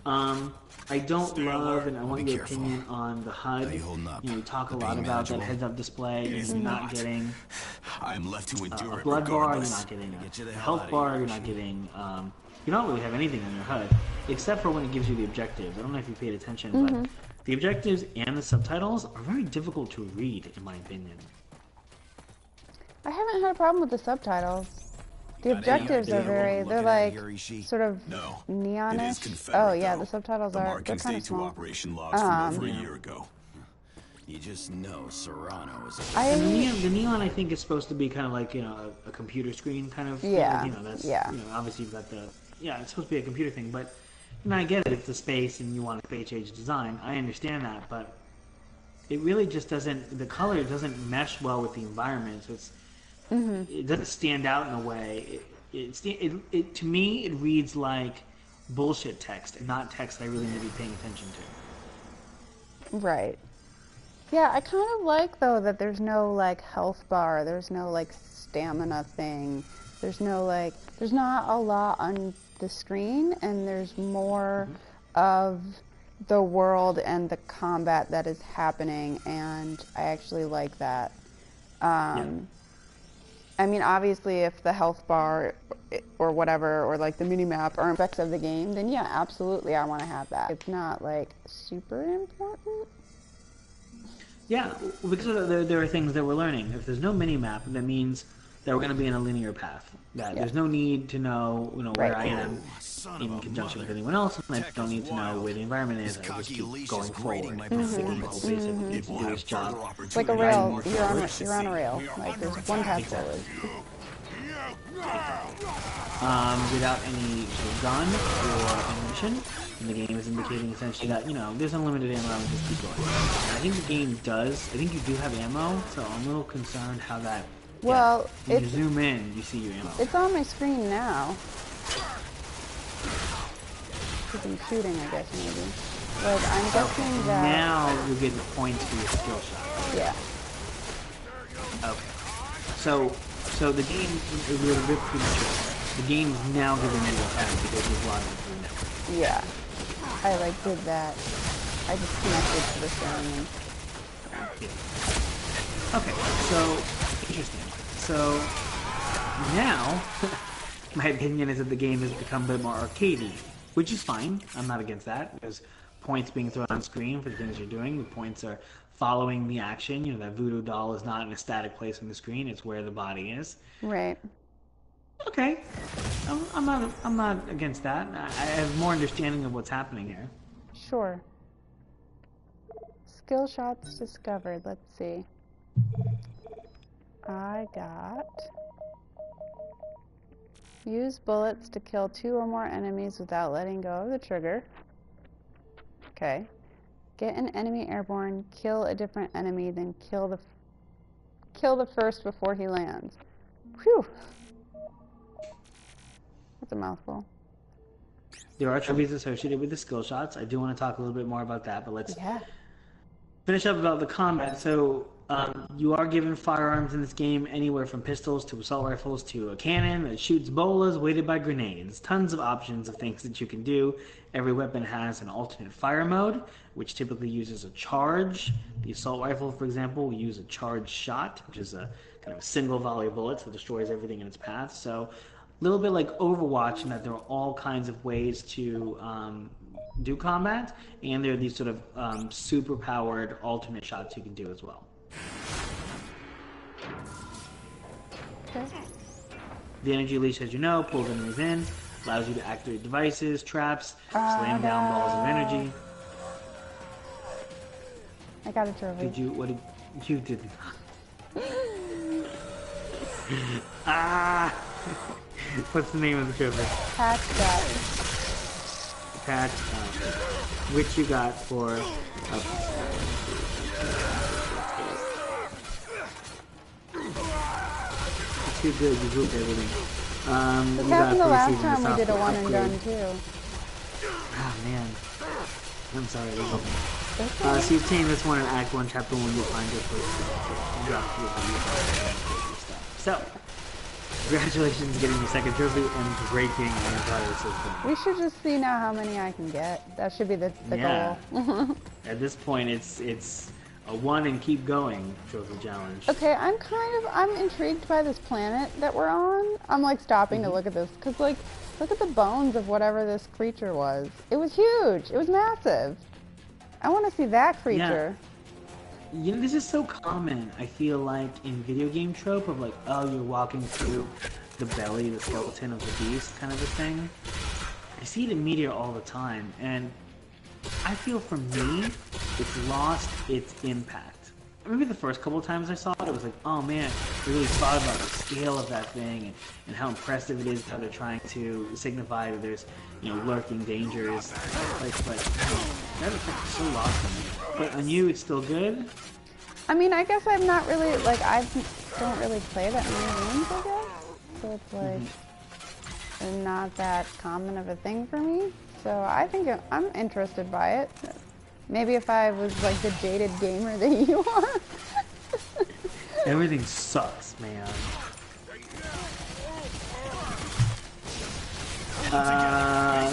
I don't love, and I want your opinion on the HUD. You know, we talk a lot about that heads-up display. You're not getting a blood bar. You're not getting a health bar. You're not getting. You don't really have anything on your HUD, except for when it gives you the objectives. I don't know if you paid attention, but the objectives and the subtitles are very difficult to read, in my opinion. I haven't had a problem with the subtitles. The objectives are they're like sort of neonish. Oh yeah, the subtitles are, they're kind of small. Operation logs from over a year ago. You just know Serrano is the neon, I think, is supposed to be kind of like, you know, a computer screen kind of thing. You know, that's, you know, obviously you've got the, it's supposed to be a computer thing, but you know, I get it, it's a space and you want a space age design. I understand that, but it really just doesn't, the color doesn't mesh well with the environment, so it's, it doesn't stand out in a way. to me it reads like bullshit text and not text I really need to be paying attention to. Right. Yeah, I kind of like though that there's no like health bar, there's no like stamina thing, there's not a lot on the screen, and there's more of the world and the combat that is happening, and I actually like that. I mean, obviously, if the health bar or whatever, or like the mini-map are aspects of the game, then yeah, absolutely, I want to have that. It's not like super important. Yeah, because there are things that we're learning. If there's no mini-map, that means that we're going to be in a linear path. That there's no need to know, where I am in conjunction with anyone else, and I don't need to know where the environment is. I just keep going forward. The game basically needs to do its job. It's like a rail. You're on a rail. Like there's one path forward. Without any sort of gun or ammunition, and the game is indicating essentially that there's unlimited ammo and just keep going. And I think the game does. I think you do have ammo, so I'm a little concerned how that. Well, when you zoom in, you see your ammo. It's on my screen now. Because I'm shooting, I guess, maybe. Like, I'm guessing that... Now you get the points for your skill shot. Yeah. Okay. So the game, we're a bit premature. The game is now giving you a head because there's a lot of it. Yeah. I, did that. I just connected to the thing. Yeah. Okay, so, interesting. So, now, my opinion is that the game has become a bit more arcadey, which is fine. I'm not against that. There's points being thrown on screen for the things you're doing. The points are following the action. That voodoo doll is not in a static place on the screen. It's where the body is. Right. Okay. I'm not against that. I have more understanding of what's happening here. Sure. Skill shots discovered. Let's see. I got... Use bullets to kill 2 or more enemies without letting go of the trigger. Okay. Get an enemy airborne, kill a different enemy, then kill the first before he lands. Whew. That's a mouthful. There are trophies associated with the skill shots. I do want to talk a little bit more about that, but let's finish up about the combat. So, you are given firearms in this game, anywhere from pistols to assault rifles to a cannon that shoots bolas weighted by grenades. Tons of options of things that you can do. Every weapon has an alternate fire mode, which typically uses a charge. The assault rifle, for example, will use a charged shot, which is a kind of a single volley of bullets that destroys everything in its path. So, a little bit like Overwatch in that there are all kinds of ways to do combat, and there are these sort of super-powered alternate shots you can do as well. Okay. The energy leash, as you know, pulls enemies in, allows you to activate devices, traps, slam down balls of energy. I got a trophy. You did not. Ah! What's the name of the trophy? Patch Patch, which you got for... Too good, you grouped everything. This happened the last time we did a one and done too. Ah, man. I'm sorry, so you obtain this one in Act 1, Chapter 1, you'll find your first stuff. So, congratulations getting your second trophy and breaking an entire system. We should just see now how many I can get. That should be the goal. At this point, it's a one and keep going trophy challenge. Okay, I'm intrigued by this planet that we're on. I'm stopping to look at this because look at the bones of whatever this creature was. It was huge. It was massive. I want to see that creature. Yeah. This is so common, I feel like, in video game trope of you're walking through the belly, the skeleton of the beast kind of a thing. I see it in media all the time, and I feel for me, it's lost its impact. Maybe the first couple of times I saw it, it was like, oh man, I really thought about the scale of that thing and how impressive it is how they're trying to signify that there's, lurking dangers. But that effect is so lost on me. But on you, it's still good? I mean, I guess I'm not really, I don't really play that many games, I guess. So it's not that common of a thing for me. So I think I'm interested by it. Maybe if I was like the jaded gamer that you are. Everything sucks, man.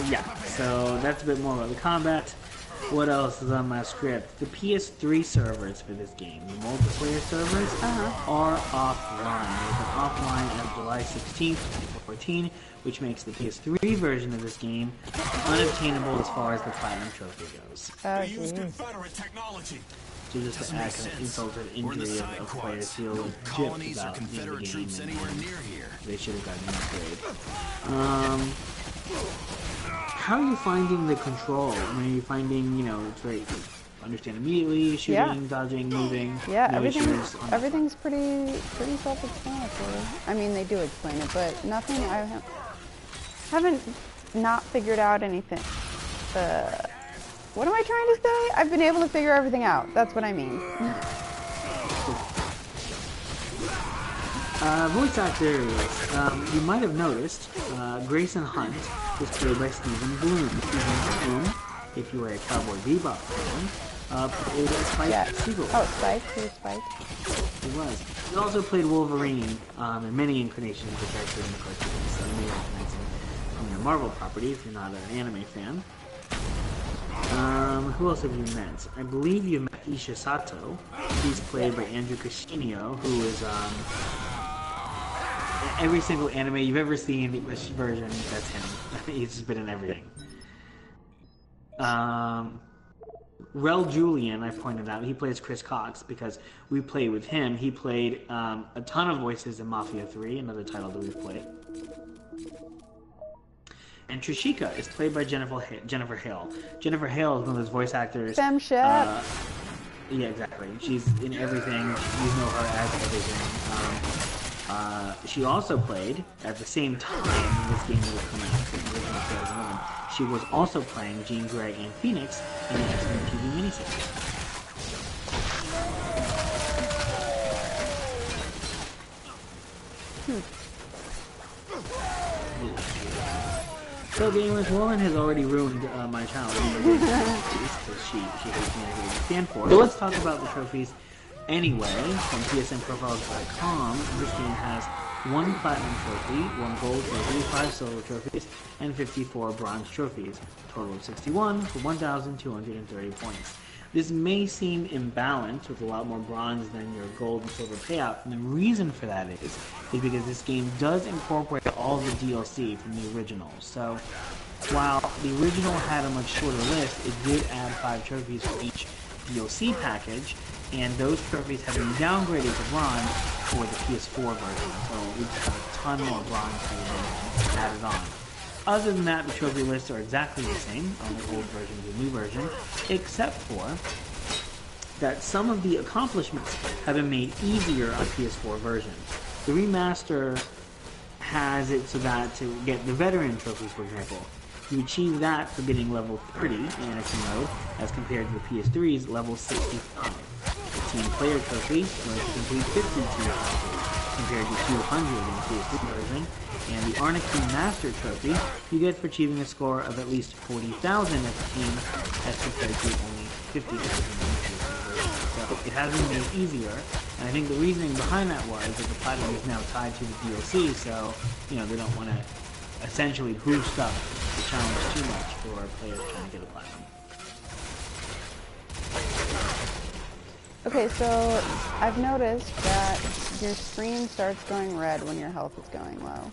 Yeah, so that's a bit more about the combat. What else is on my script? The PS3 servers for this game, the multiplayer servers, are offline. They've been offline as of July 16th, 2014, which makes the PS3 version of this game unobtainable as far as the Platinum Trophy goes. Oh, Use Confederate technology. So just to add kind of insult to the injury of players feel gypped about Confederate troops anywhere near here. They should have gotten an upgrade. How are you finding the control? I mean, are you finding, you know, it's very understand immediately, shooting, dodging, moving? Yeah, no everything's pretty self-explanatory. I mean, they do explain it, but nothing. I haven't not figured out anything. What am I trying to say? I've been able to figure everything out. That's what I mean. Voice actors. You might have noticed Grayson Hunt was played by Stephen Bloom. Stephen Bloom, if you were a Cowboy Bebop fan, played Spike Siegel. Oh, Spike? He was Spike? He was. He also played Wolverine in many incarnations of the character in the cartoons. So you may recognize him from the Marvel property if you're not an anime fan. Who else have you met? I believe you met Isha Sato. He's played by Andrew Cascino, who is every single anime you've ever seen, the English version, that's him. He's just been in everything. Rel Julian, I pointed out, he plays Chris Cox because we played with him. He played a ton of voices in Mafia 3, another title that we've played. And Trishika is played by Jennifer Hale. Jennifer Hale is one of those voice actors. Femship. Yeah, exactly. She's in everything. You know her as everything. She also played, at the same time this game was coming out in original 2011, she was also playing Jean Grey and Phoenix in the X-Men TV miniseries. So gamers, Lauren has already ruined my channel because she hates me and I stand for it. So let's talk about the trophies anyway. From PSNprofiles.com, this game has 1 platinum trophy, 1 gold trophy, 5 silver trophies, and 54 bronze trophies. Total of 61 for 1,230 points. This may seem imbalanced with a lot more bronze than your gold and silver payout, and the reason for that is because this game does incorporate all the DLC from the original. So while the original had a much shorter list, it did add 5 trophies for each DLC package, and those trophies have been downgraded to bronze for the PS4 version, so we have a ton more bronze that have been added on. Other than that, the trophy lists are exactly the same on the old version and the new version, except for that some of the accomplishments have been made easier on PS4 version. The remaster has it so that to get the veteran trophies, for example, you achieve that for getting level 30 in Anarchy mode, as compared to the PS3's level 65. The team player trophy was to complete 50 team challenges, compared to 200 in the PS3 version, and the Arcane Master trophy you get for achieving a score of at least 40,000 as a team, as compared to only 50,000 in the PS3 version. So it has been made easier, and I think the reasoning behind that was that the platinum is now tied to the DLC, so they don't want to essentially boost up the challenge too much for players trying to get a platinum. Okay, so I've noticed that your screen starts going red when your health is going low.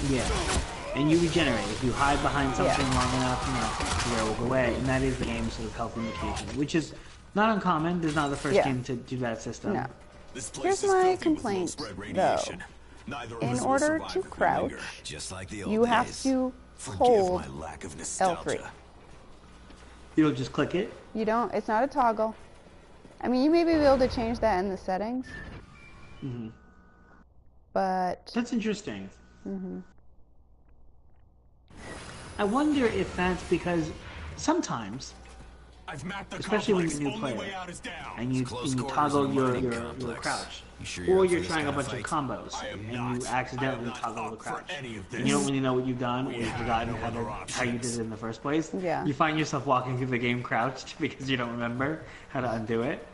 Yeah, and you regenerate. If you hide behind something long enough, the arrow will go away, and that is the game's sort of health indication, which is not uncommon. This is not the first game to do that system. No. Here's my complaint, though. In order to crouch, you have to hold L3. You don't just click it? You don't. It's not a toggle. I mean, you may be able to change that in the settings. Mm-hmm. But... That's interesting. Mm-hmm. I wonder if that's because sometimes I've mapped the especially when complex. you're a new Only player, way out is down. and you Close quarters toggle in a your mining your complex. crouch, You sure or up for you're this trying a kind of bunch of fight? combos, I am and not. you I accidentally have not toggle the fought for crouch. any of And you this. don't really know what you've done, or We you've have forgotten no how other you did options. it in the first place. Yeah. You find yourself walking through the game crouched because you don't remember how to undo it.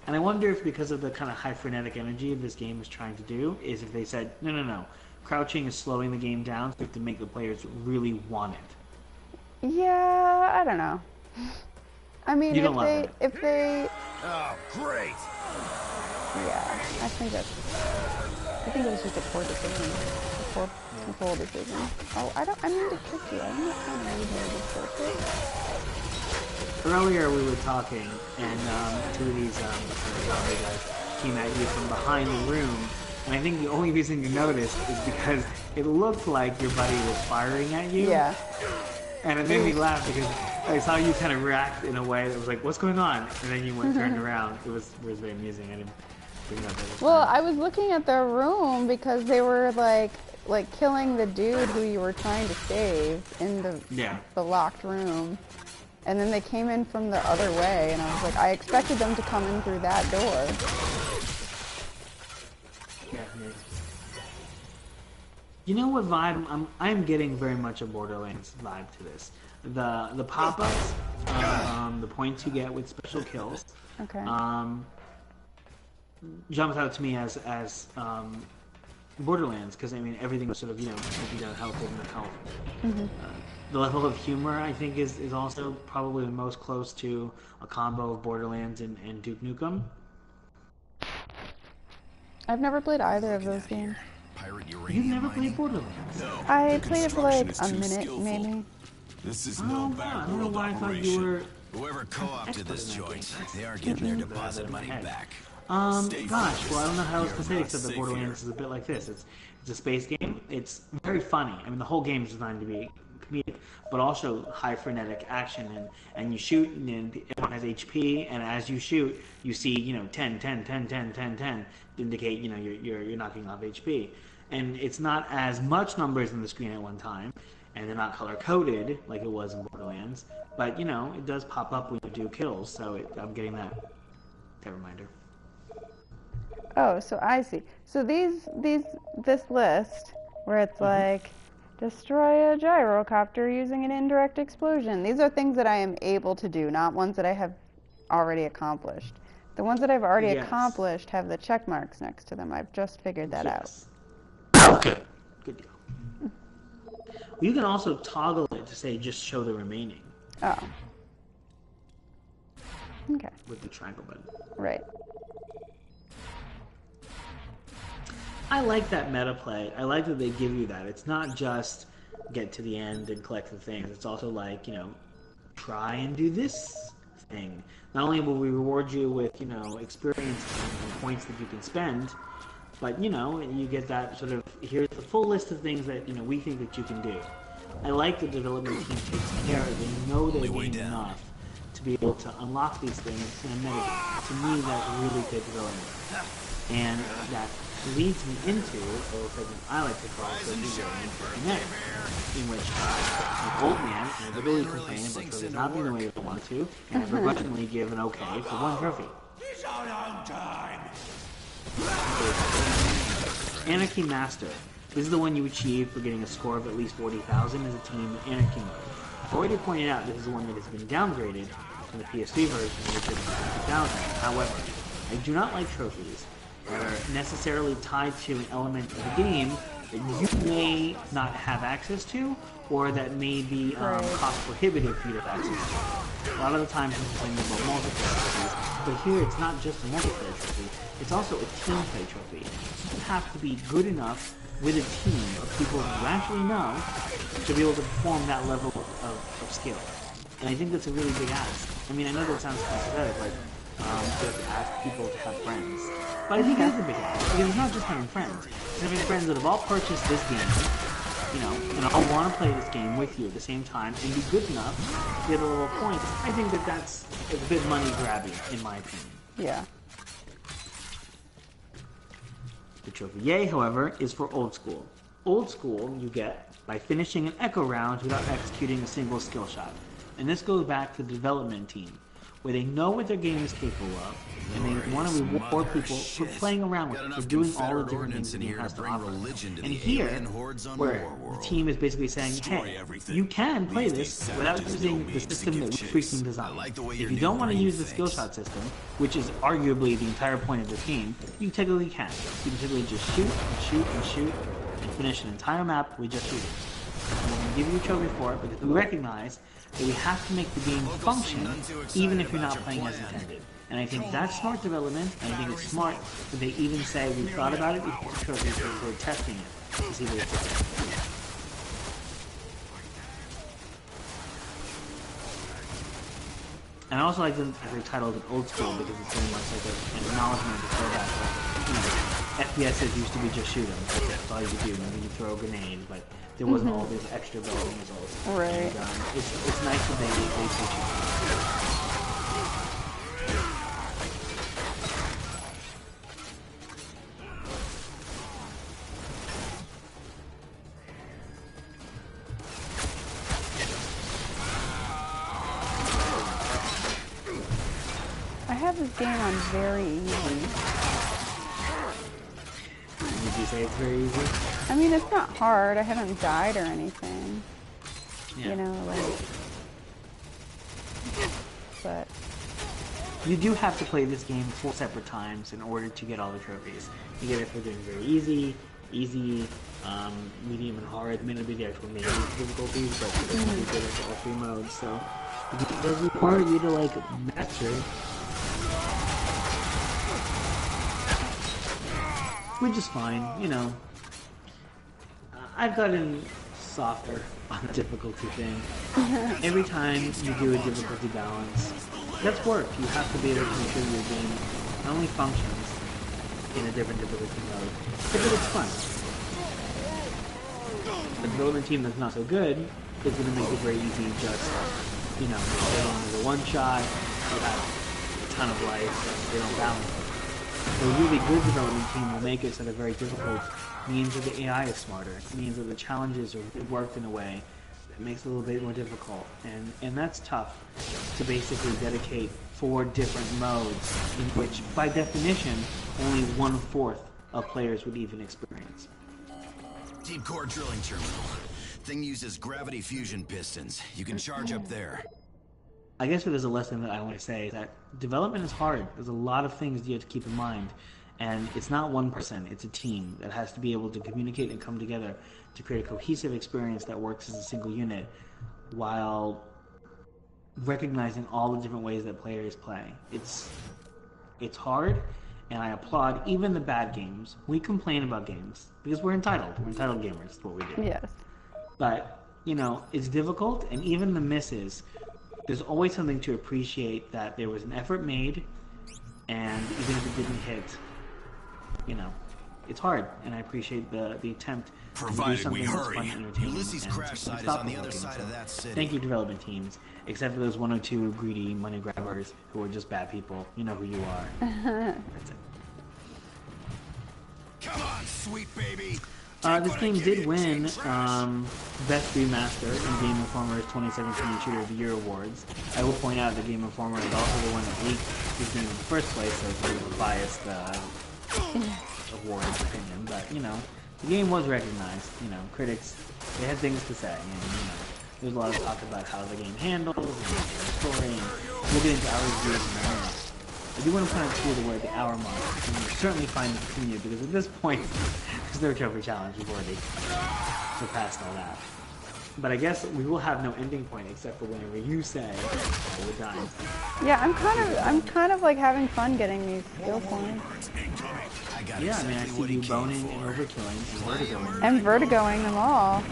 And I wonder if because of the kind of high frenetic energy this game is trying to do, is if they said, no, crouching is slowing the game down, so you have to make the players really want it. Yeah, I don't know. I mean, you don't love it. if they, Oh, great! yeah, I think it was just a poor decision, a poor control decision. Oh, I mean to trick you. I'm not trying to read this bullshit. Earlier we were talking, and two of these zombie guys came at you from behind the room, and I think the only reason you noticed is because it looked like your buddy was firing at you. Yeah. And it made me laugh because I saw you kind of react in a way that was like, "What's going on?" And then you turned around. It was very amusing. I didn't bring it up every time. Well, I was looking at their room because they were like killing the dude who you were trying to save in the locked room. And then they came in from the other way, and I was like, I expected them to come in through that door. Yeah, maybe. You know what vibe I'm getting very much a Borderlands vibe to this. The pop-ups, the points you get with special kills, Okay. jumps out to me as Borderlands, because I mean everything was sort of taking down health and the health. Mm-hmm. The level of humor I think is also probably the most close to a combo of Borderlands and Duke Nukem. I've never played either of those games. You've never played Borderlands? No, I the played it for construction like is a too minute, skillful. maybe. This is Oh, no wow. back I don't know world why I thought you operation. were. Whoever co-opted this expert in that joint, game. they are getting their deposit money back. Gosh, well, I don't know how else to say You're except not that safe Borderlands is a bit like this. It's a space game. It's very funny. I mean, the whole game is designed to be comedic, but also high frenetic action. And you shoot, and everyone has HP, and as you shoot, you see 10, 10, 10, 10, 10, 10 to indicate you're knocking off HP. And it's not as much numbers on the screen at one time, and they're not color coded like it was in Borderlands. But it does pop up when you do kills, so I'm getting that reminder. Oh, so I see. So this list where it's like destroy a gyrocopter using an indirect explosion. These are things that I am able to do, not ones that I have already accomplished. The ones that I've already accomplished have the check marks next to them. I've just figured that out. Good deal. Well, you can also toggle it to say just show the remaining. Oh. Okay. With the triangle button. Right. I like that meta play. I like that they give you that. It's not just get to the end and collect the things. It's also like, try and do this thing. Not only will we reward you with, experience and points that you can spend, but, you get that sort of, here's the full list of things that, we think that you can do. I like the development team takes care of it. They know they're doing enough to be able to unlock these things in a metagame. To me, that's really good development. And that leads me into a segment I like to call Trophy Game, in which an old man and I really complain about trophies not being the way they want to, and I begrudgingly give an okay for one trophy. He's out on time. Anarchy Master. This is the one you achieve for getting a score of at least 40,000 as a team in Anarchy mode. I've already pointed out this is the one that has been downgraded from the PS3 version, which is 50,000. However, I do not like trophies that are necessarily tied to an element of the game that you may not have access to, or that may be cost prohibitive for you to have access to. A lot of the times I'm playing about multiplayer trophies, but here it's not just a multiplayer trophy, it's also a team play trophy. You have to be good enough with a team of people who actually know to be able to perform that level of skill. And I think that's a really big ask. I mean, I know that sounds kind of pathetic, like just ask people to have friends. But I think it is a big ask, because it's not just having friends. It's having friends that have all purchased this game, and all want to play this game with you at the same time, and be good enough to get a little point. I think that's a bit money grabbing, in my opinion. Yeah. The trophy yay, however, is for Old School. Old School you get by finishing an echo round without executing a single skill shot. And this goes back to the development team. where they know what their game is capable of, and they want to reward people for playing around with it, for doing all the different things the game has to offer. And here, where the team is basically saying, hey, you can play this without using the system that we freaking designed. If you don't want to use the skill shot system, which is arguably the entire point of this game, you technically can. You can technically just shoot and shoot and shoot and finish an entire map with just shooting. And we're going to give you a trophy for it because we recognize that we have to make the game function even if you're not playing as intended. And I think that's smart development, and I think it's smart that they even say we thought about it, we put trophies for testing it to see what it fits. And I also like them as they titled it Old School because it's very much like an acknowledgement of the throwback. FPSs used to be just shoot 'em. That's all you could do. Maybe you throw grenades, but there wasn't all these extra bells and whistles. Right. And, it's nice that they teach it. I have this game on very easy. Would you say it's very easy? I mean, it's not hard. I haven't died or anything. Yeah. You know, like... But... You do have to play this game 4 separate times in order to get all the trophies. You get it for doing very easy, medium, and hard. It may not be the actual main difficulties, but it's going to be good for all 3 modes. So it does require you to like master it. Which is fine, you know. I've gotten softer on the difficulty thing. Every time you do a difficulty balance, that's work. You have to be able to make sure your game not only functions in a different difficulty mode, but that it's fun. The development team that's not so good is going to make it very easy just, you know, they don't have a one-shot, you have a ton of life, they don't balance it. A really good development team will make it so that very difficult means that the AI is smarter. It means that the challenges are worked in a way that makes it a little bit more difficult. And that's tough to basically dedicate 4 different modes in which, by definition, only 1/4 of players would even experience. Deep core drilling terminal. Thing uses gravity fusion pistons. You can charge up there. I guess if there's a lesson that I want to say is that development is hard. There's a lot of things you have to keep in mind. And it's not one person, it's a team that has to be able to communicate and come together to create a cohesive experience that works as a single unit while recognizing all the different ways that players play. It's hard, and I applaud even the bad games. We complain about games because we're entitled. We're entitled gamers, that's what we do. Yes. But, you know, it's difficult, and even the misses, there's always something to appreciate that there was an effort made, and even if it didn't hit, you know, it's hard, and I appreciate the attempt to do something that's fun and entertaining. Ulysses' crash site is on the other side of that city. Thank you, development teams, except for those 1 or 2 greedy money grabbers who are just bad people. You know who you are. That's it. Come on, sweet baby. This game did win Best Remaster in Game Informer's 2017 Shooter of the Year Awards. I will point out that Game Informer is also the one that leaked this game in the first place, so it's sort of a biased award opinion. But, you know, the game was recognized. You know, critics, they had things to say, and, you know, there's a lot of talk about how the game handles and the story, and we'll get into our reviews in a minute. I do want to point out to you the word the hour mark, and you'll certainly find it continue, because at this point, because their trophy challenge, we've already surpassed all that. But I guess we will have no ending point except for whenever you say we're done. Yeah, I'm kind of like having fun getting these skill points. Yeah, I mean, I see you boning and overkilling and vertigoing. And vertigoing them all.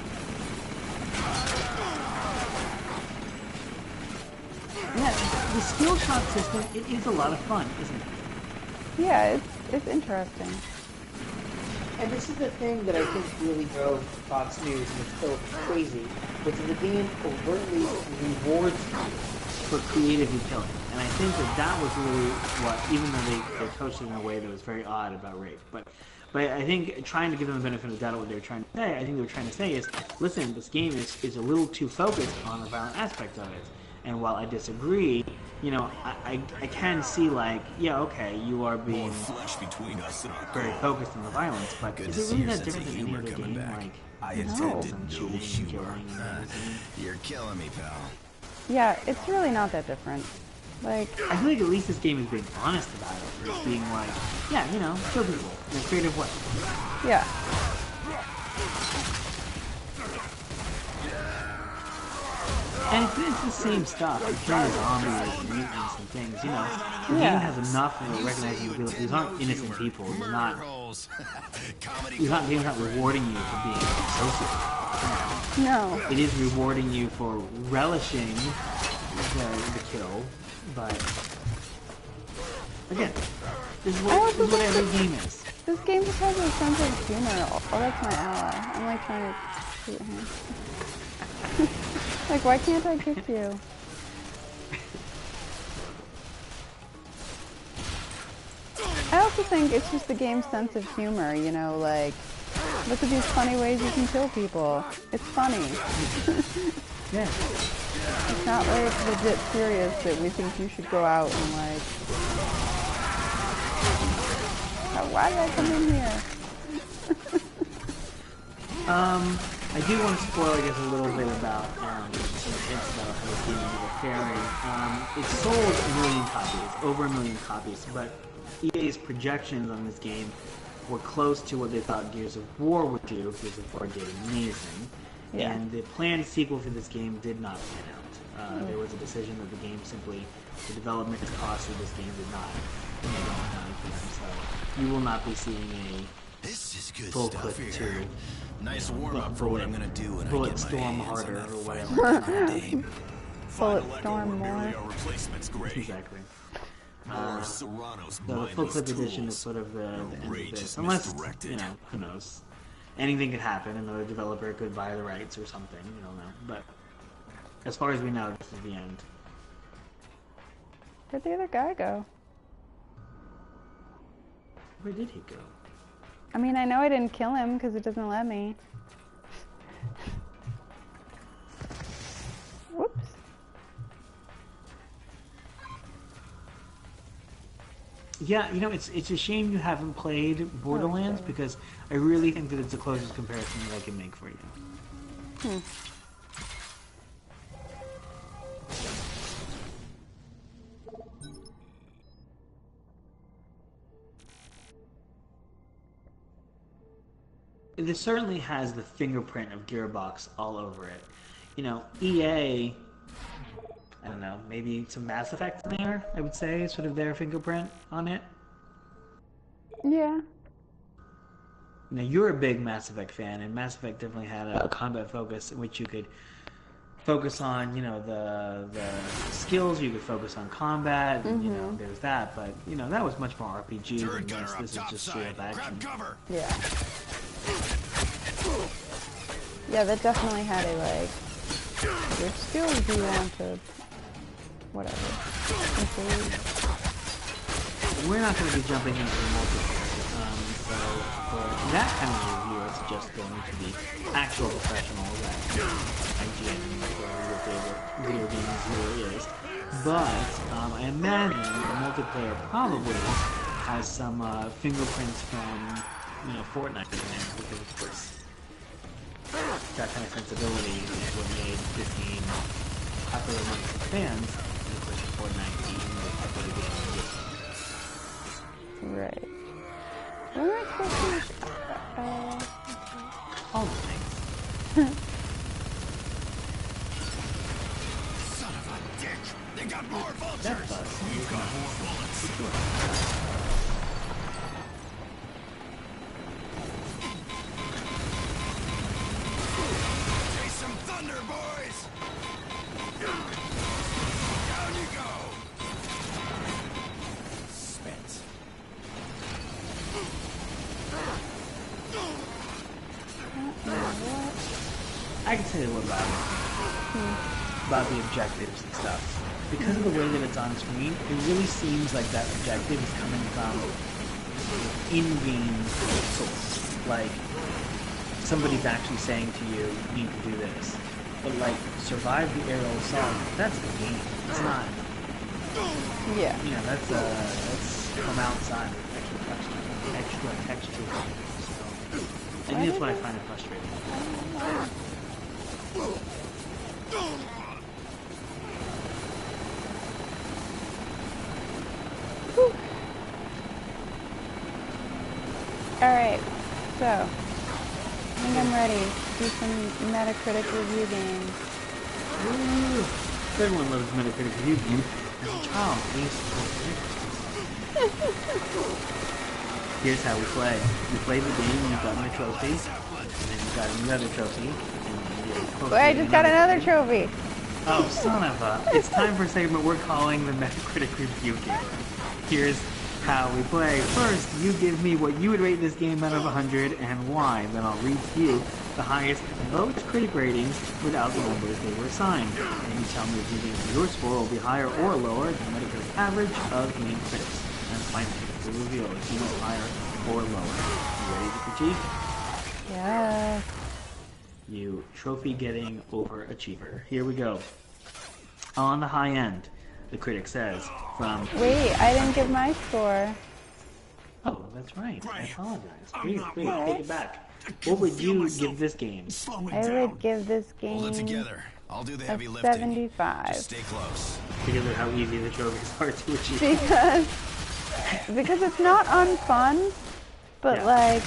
Yeah, the skill shot system, it is a lot of fun, isn't it? Yeah, it's interesting. And this is the thing that I think really drove Fox News, and it's so crazy, which is the game overtly rewards you for creatively killing. And I think that was really what, even though they coached it in a way that was very odd about rape, but I think trying to give them the benefit of the doubt what they were trying to say, I think they were trying to say is, listen, this game is a little too focused on the violent aspect of it. And while I disagree, you know, I can see, like, yeah, okay, you are being between us and our very focused on the violence, but is it really that different than any other game? back. Like, I intended and no shooting and humor. killing and everything? You're killing me, pal. Yeah, it's really not that different. Like, I feel like at least this game is being honest about it. It's being like, yeah, you know, kill people in a creative way. yeah. And it's the same stuff. You're killing zombies and mutants and things, you know. The game has enough of a recognizing you. These aren't innocent people. You're not. Game's not rewarding you for being a sociopath. No. It is rewarding you for relishing the kill, but again, this is what every game is. This game just has a sense of humor. Oh, that's my ally. I'm like trying to shoot him. Like, why can't I kick you? I also think it's just the game's sense of humor, you know, like, look at these funny ways you can kill people. It's funny. Yeah. It's not like legit serious that we think you should go out and like, why did I come in here? I do want to spoil, I guess, a little bit about some hints about how this game is faring. It sold 1 million copies, over 1 million copies, but EA's projections on this game were close to what they thought Gears of War would do. Gears of War did amazing, and the planned sequel for this game did not pan out. There was a decision that the game simply, the development cost of this game did not so you will not be seeing a full clip to nice warm up for what I'm gonna do when Bulletstorm harder or whatever. Bulletstorm more. Replacements, great. Exactly. Serrano's The full clip edition is sort of the end of this. Unless, you know, who knows. Anything could happen. Another developer could buy the rights or something. You don't know. But as far as we know, this is the end. Where'd the other guy go? Where did he go? I mean, I know I didn't kill him because it doesn't let me. Whoops. Yeah, you know, it's a shame you haven't played Borderlands because I really think that it's the closest comparison that I can make for you. This certainly has the fingerprint of Gearbox all over it. You know, EA, I don't know, maybe some Mass Effect in there, I would say, sort of their fingerprint on it. Yeah. Now, you're a big Mass Effect fan, and Mass Effect definitely had a combat focus in which you could focus on, you know, the skills, you could focus on combat, and, you know, there's that, but, you know, that was much more RPG than this. This is just straight up action. Yeah. Yeah, that definitely had a, like, your skills you want to, whatever, improve. We're not going to be jumping into the multiplayer, so for that kind of review, it's just going to be actual professionals at IGN, whatever your favorite video game reviewer is. But I imagine the multiplayer probably has some fingerprints from, you know, Fortnite in there, because of course that kind of sensibility is what made this game popular amongst its fans, and of course Fortnite being the popular game. Right. What am I supposed to... all the things. Son of a dick! They got more vultures! That's us. You've got more bullets. Taste some thunder, boys! Down you go! Spence. I can say a little about it. About the objectives and stuff. Because of the way that it's on screen, it really seems like that objective is coming from in-game source. Like, somebody's actually saying to you, you need to do this. But like, survive the aerial assault, that's the game. It's not Yeah. You know, that's from outside. Extra texture. So, I think that's what I find frustrating. Alright, so I think I'm ready to do some Metacritic review games. Everyone loves Metacritic review games. As a child, I used to play. Here's how we play. You play the game and you got my trophy, and then you got another trophy. And I just got another trophy. Oh, son of a... It's time for a segment we're calling the Metacritic review game. Here's how we play. First, you give me what you would rate this game out of 100 and why. Then I'll read to you the highest vote critic ratings without the numbers they were assigned. And you tell me if you think your score will be higher or lower than the Metacritic average of game critics. And finally, we'll reveal if you know higher or lower. You ready to critique? Yeah. You trophy-getting overachiever. Here we go. On the high end, the critic says, from... Wait, I didn't give my score. Oh, that's right. I apologize. Wait, take it back. What would you give this game? I would give this game Hold it together. I'll do the heavy a lifting. 75. Just stay close. Because of how easy the trophies are to achieve. Because it's not unfun, but like,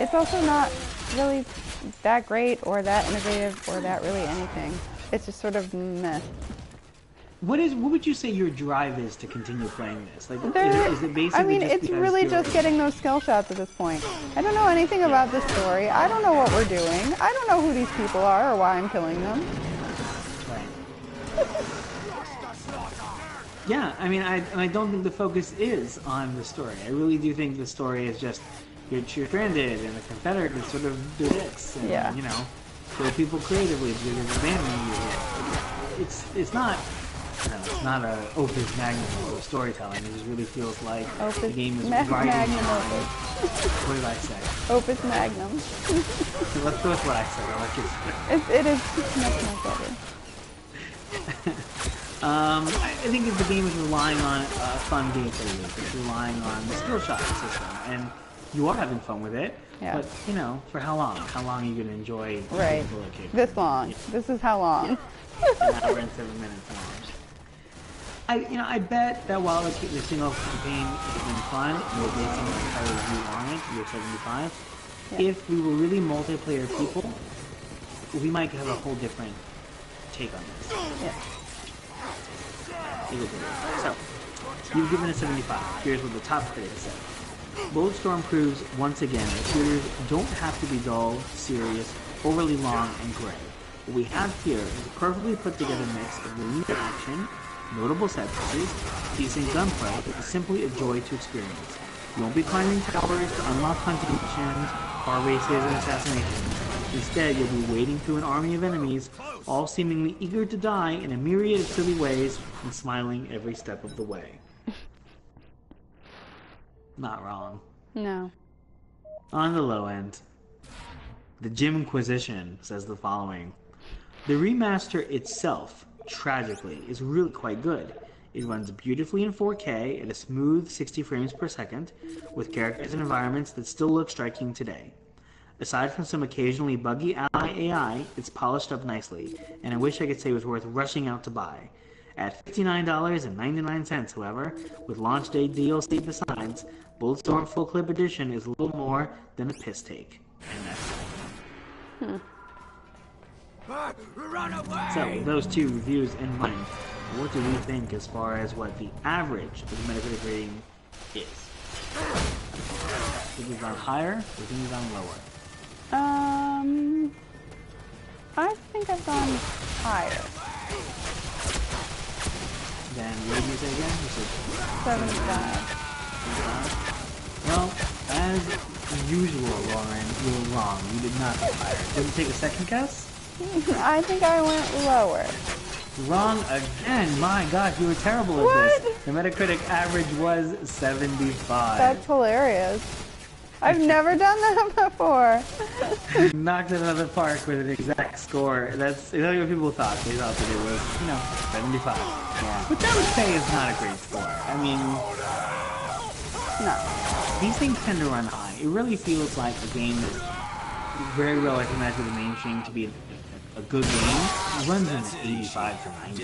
it's also not really that great or that innovative or that really anything. It's just sort of meh. What would you say your drive is to continue playing this? Like, is it basically? I mean, it's really just getting those skill shots at this point. I don't know anything about the story. I don't know what we're doing. I don't know who these people are or why I'm killing them. Right. Yeah, I mean, I don't think the focus is on the story. I really do think the story is just you're stranded and the Confederates sort of do dicks and you know, kill people creatively because they're abandoning you. It's not. No, it's not a opus magnum of storytelling. It just really feels like the game is riding on. What did I say? Opus magnum. Let's go with what I said. I like it. It is much better. I think if the game is relying on a fun gameplay loop, it's relying on the skill shot system, and you are having fun with it. Yeah. But you know, for how long? How long are you going to enjoy? Right. This long. Yeah. This is how long. An hour and 7 minutes. I bet that while the single campaign has been fun, and we're basing our review on it, year 75, if we were really multiplayer people, we might have a whole different take on this. Yeah. So, you've given it 75. Here's what the top critic said. Bulletstorm proves once again that shooters don't have to be dull, serious, overly long, and gray. What we have here is a perfectly put together mix of linear action, notable set pieces, decent gunplay that is simply a joy to experience. You won't be climbing towers to unlock hunting missions, car races, and assassinations. Instead, you'll be wading through an army of enemies, all seemingly eager to die in a myriad of silly ways, and smiling every step of the way. Not wrong. No. On the low end, the Jimquisition says the following. The remaster itself, tragically, is really quite good. It runs beautifully in 4K at a smooth 60 frames per second, with characters and environments that still look striking today. Aside from some occasionally buggy ally AI, it's polished up nicely, and I wish I could say it was worth rushing out to buy. At $59.99, however, with launch day DLC besides, Bulletstorm Full Clip Edition is a little more than a piss take. And that's Run away! So, with those two reviews in mind, what do we think as far as what the average of the Metacritic rating is? Do you think it's on higher, or do you think it's on lower? I think I've gone higher. Then, what did you say again? You said 75. Well, as usual, Lauren, you were wrong. You did not go higher. Did you take a second guess? I think I went lower. Wrong again. My gosh, you were terrible at this. The Metacritic average was 75. That's hilarious. I've never done that before. Knocked it out of the park with an exact score. That's exactly what people thought. They thought that it was, 75. Yeah. Which I would say is not a great score. I mean, no. These things tend to run high. It really feels like a game that's very well recognized with the mainstream to be a good game. It runs in the 85 to 90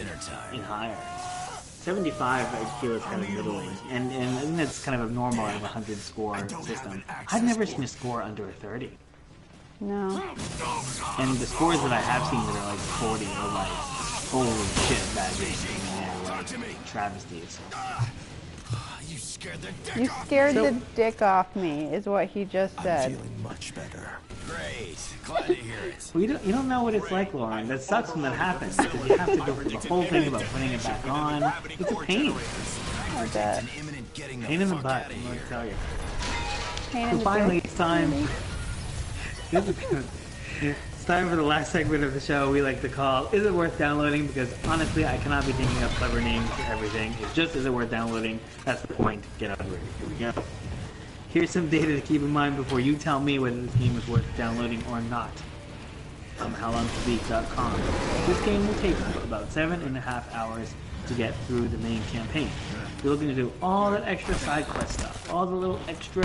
and higher. 75 I feel is kind of middling, and I think that's kind of abnormal out of a 100 score system. I've never seen a score under a 30. No. And the scores that I have seen that are like 40 are like, holy shit, bad games. They're like travesties. You scared the dick off me, is what he just said. I'm feeling much better. Great. Glad to hear it. Well, you don't know what it's like, Lauren. That sucks when that happens, because you have to go through the whole thing about putting it back on. It's a pain. Pain in the butt, I'm going to tell you. So finally, it's time. It's time for the last segment of the show we like to call Is It Worth Downloading? Because honestly, I cannot be thinking of clever names for everything. It's just Is It Worth Downloading? That's the point. Get over it. Here we go. Here's some data to keep in mind before you tell me whether this game is worth downloading or not. From HowLongToBeat.com. This game will take about 7.5 hours to get through the main campaign. You're looking to do all that extra side quest stuff, all the little extra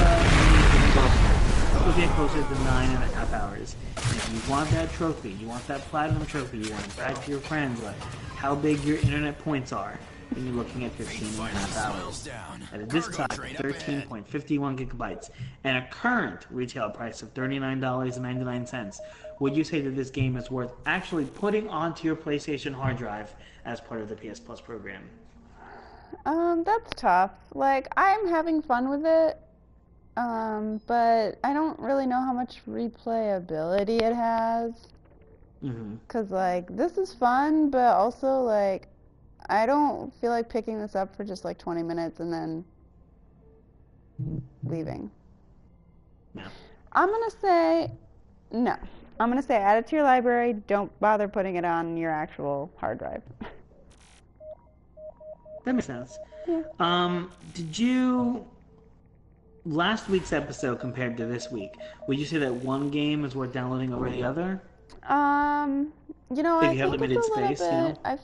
you'll get closer to 9.5 hours. And if you want that trophy, you want that platinum trophy, you want to brag to your friends like how big your internet points are, then you're looking at 15.5 hours. At a disk size of 13.51 gigabytes and a current retail price of $39.99, would you say that this game is worth actually putting onto your PlayStation hard drive as part of the PS Plus program? That's tough. Like, I'm having fun with it, but I don't really know how much replayability it has. Because, like, this is fun, but also, like, I don't feel like picking this up for just, like, 20 minutes and then leaving. No. I'm going to say no. I'm going to say add it to your library. Don't bother putting it on your actual hard drive. That makes sense. Yeah. Did you... Last week's episode compared to this week, would you say that one game is worth downloading over the other? You know, if I you have think limited it's a little space, bit. you know? I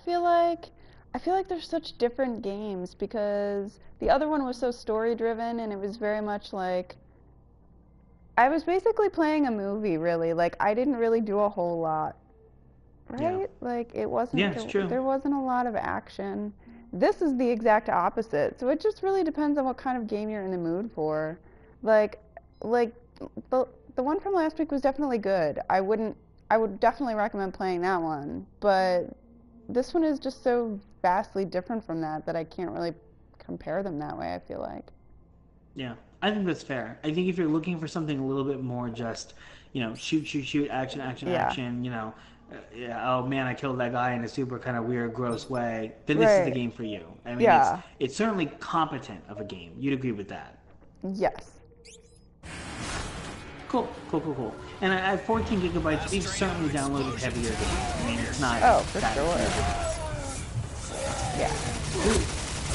feel like they're such different games because the other one was so story driven and it was very much like I was basically playing a movie, really. Like, I didn't really do a whole lot, right? Yeah. Like, it wasn't. Yeah, it's true. There wasn't a lot of action. This is the exact opposite. So it just really depends on what kind of game you're in the mood for. Like the one from last week was definitely good. I would definitely recommend playing that one. But this one is just so vastly different from that I can't really compare them that way, I feel like. Yeah, I think that's fair. I think if you're looking for something a little bit more just, shoot, action, oh man, I killed that guy in a super kind of weird, gross way, then this is the game for you. I mean, it's certainly competent of a game. You'd agree with that? Yes. Cool. And at 14 gigabytes, we've certainly downloaded heavier games. I mean, it's not for that sure. Yeah. Ooh.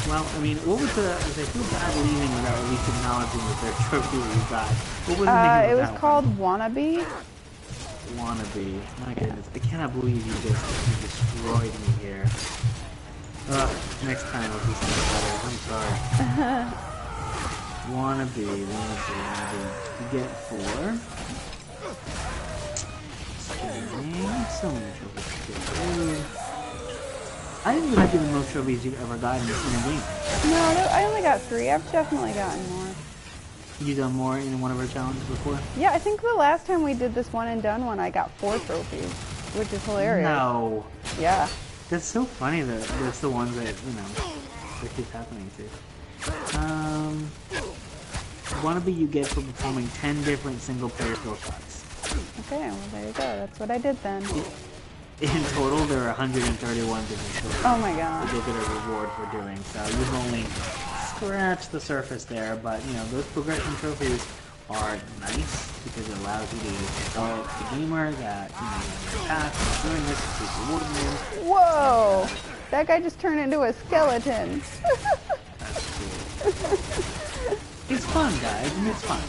Well, I mean, what was I feel bad leaving without at least acknowledging that their trophy that you got. What was the name of it was that called one? Wannabe. My goodness, I cannot believe you destroyed me here. Next time I'll do something better. I'm sorry. Wannabe. You get 4. So many trophies. I think you might be the most trophies you've ever gotten in a game. No, I only got 3. I've definitely gotten more. You done more in one of our challenges before? Yeah, I think the last time we did this one and done one, I got 4 trophies, which is hilarious. No. Yeah. That's so funny that that's the ones that, that keeps happening to. Wannabe you get for performing 10 different single-player kill shots. Okay, well there you go. That's what I did then. In total, there are 131 different kill shots. Oh my god. That you'll get a reward for doing. So you've only scratched the surface there, but those progression trophies are nice because it allows you to tell the gamer that your path is doing this, keep rewarding you. Whoa! That guy just turned into a skeleton. That's cool. It's fun, guys, and it's fun.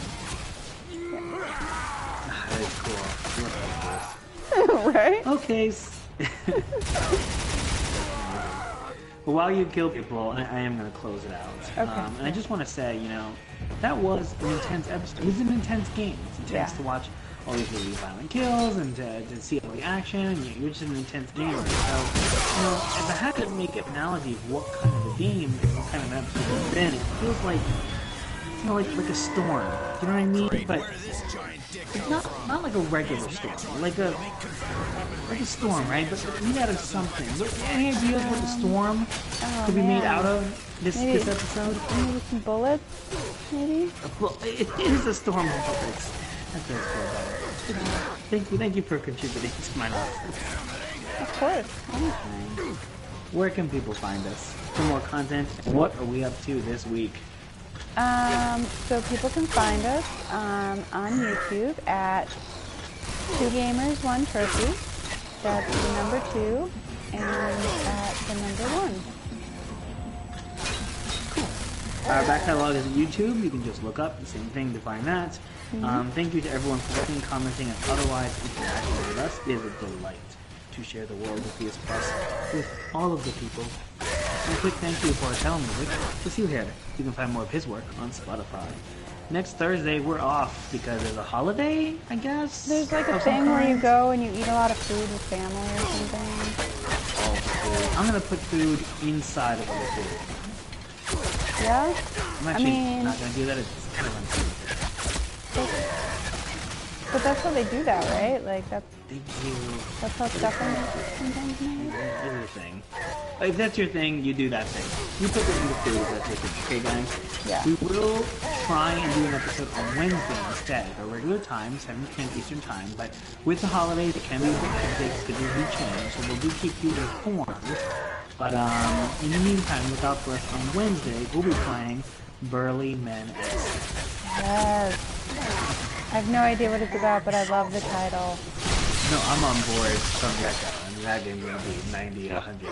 cool. Right? Okay. But while you kill people, I am going to close it out. Okay. And I just want to say, you know, that was an intense episode. It was an intense game. It's intense to watch all these really violent kills and to see all the action. You're just an intense gamer. So, you know, if I had to make an analogy of what kind of a game and what kind of an episode it's been, it feels like, you know, like a storm. You know what I mean? But it's not like a regular storm. Like a storm, right? But made out of something. Any ideas what the storm could be made out of this episode? Maybe some bullets, maybe? It is a storm of bullets. That does feel better. Thank you for contributing to my nonsense. Of course. Anything. Where can people find us for more content? What are we up to this week? So people can find us on YouTube at 2 Gamers 1 Trophy. That's the number 2 and at the number 1. Our back catalog is on YouTube. You can just look up the same thing to find that. Thank you to everyone for listening, commenting, and otherwise interacting with us. It is a delight to share the world of PS Plus with all of the people. And a quick thank you for our talent music to Sue Hair. You can find more of his work on Spotify. Next Thursday, we're off because there's a holiday, I guess? There's like a thing where you go and you eat a lot of food with family or something. I'm going to put food inside of other food. Yeah? I'm actually not going to do that. It's kind of unsafe. But that's how they do that, right? Like, that's how stuffing sometimes made. That's your thing. If that's your thing, you do that thing. You put it in the food if that's your thing. Okay, guys? Yeah. We will try and do an episode on Wednesday instead, our regular time, 7 p.m. Eastern time. But with the holidays, it can be a bit hectic, schedules do change, so we'll do keep you informed. But in the meantime, look out for us on Wednesday. We'll be playing Burly Men X. Yes. I have no idea what it's about, but I love the title. No, I'm on board from the get-go. I mean, that game's going to be 90, 100, I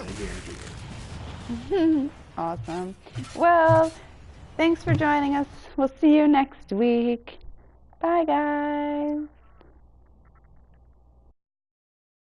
guarantee you. Awesome. Well, thanks for joining us. We'll see you next week. Bye, guys.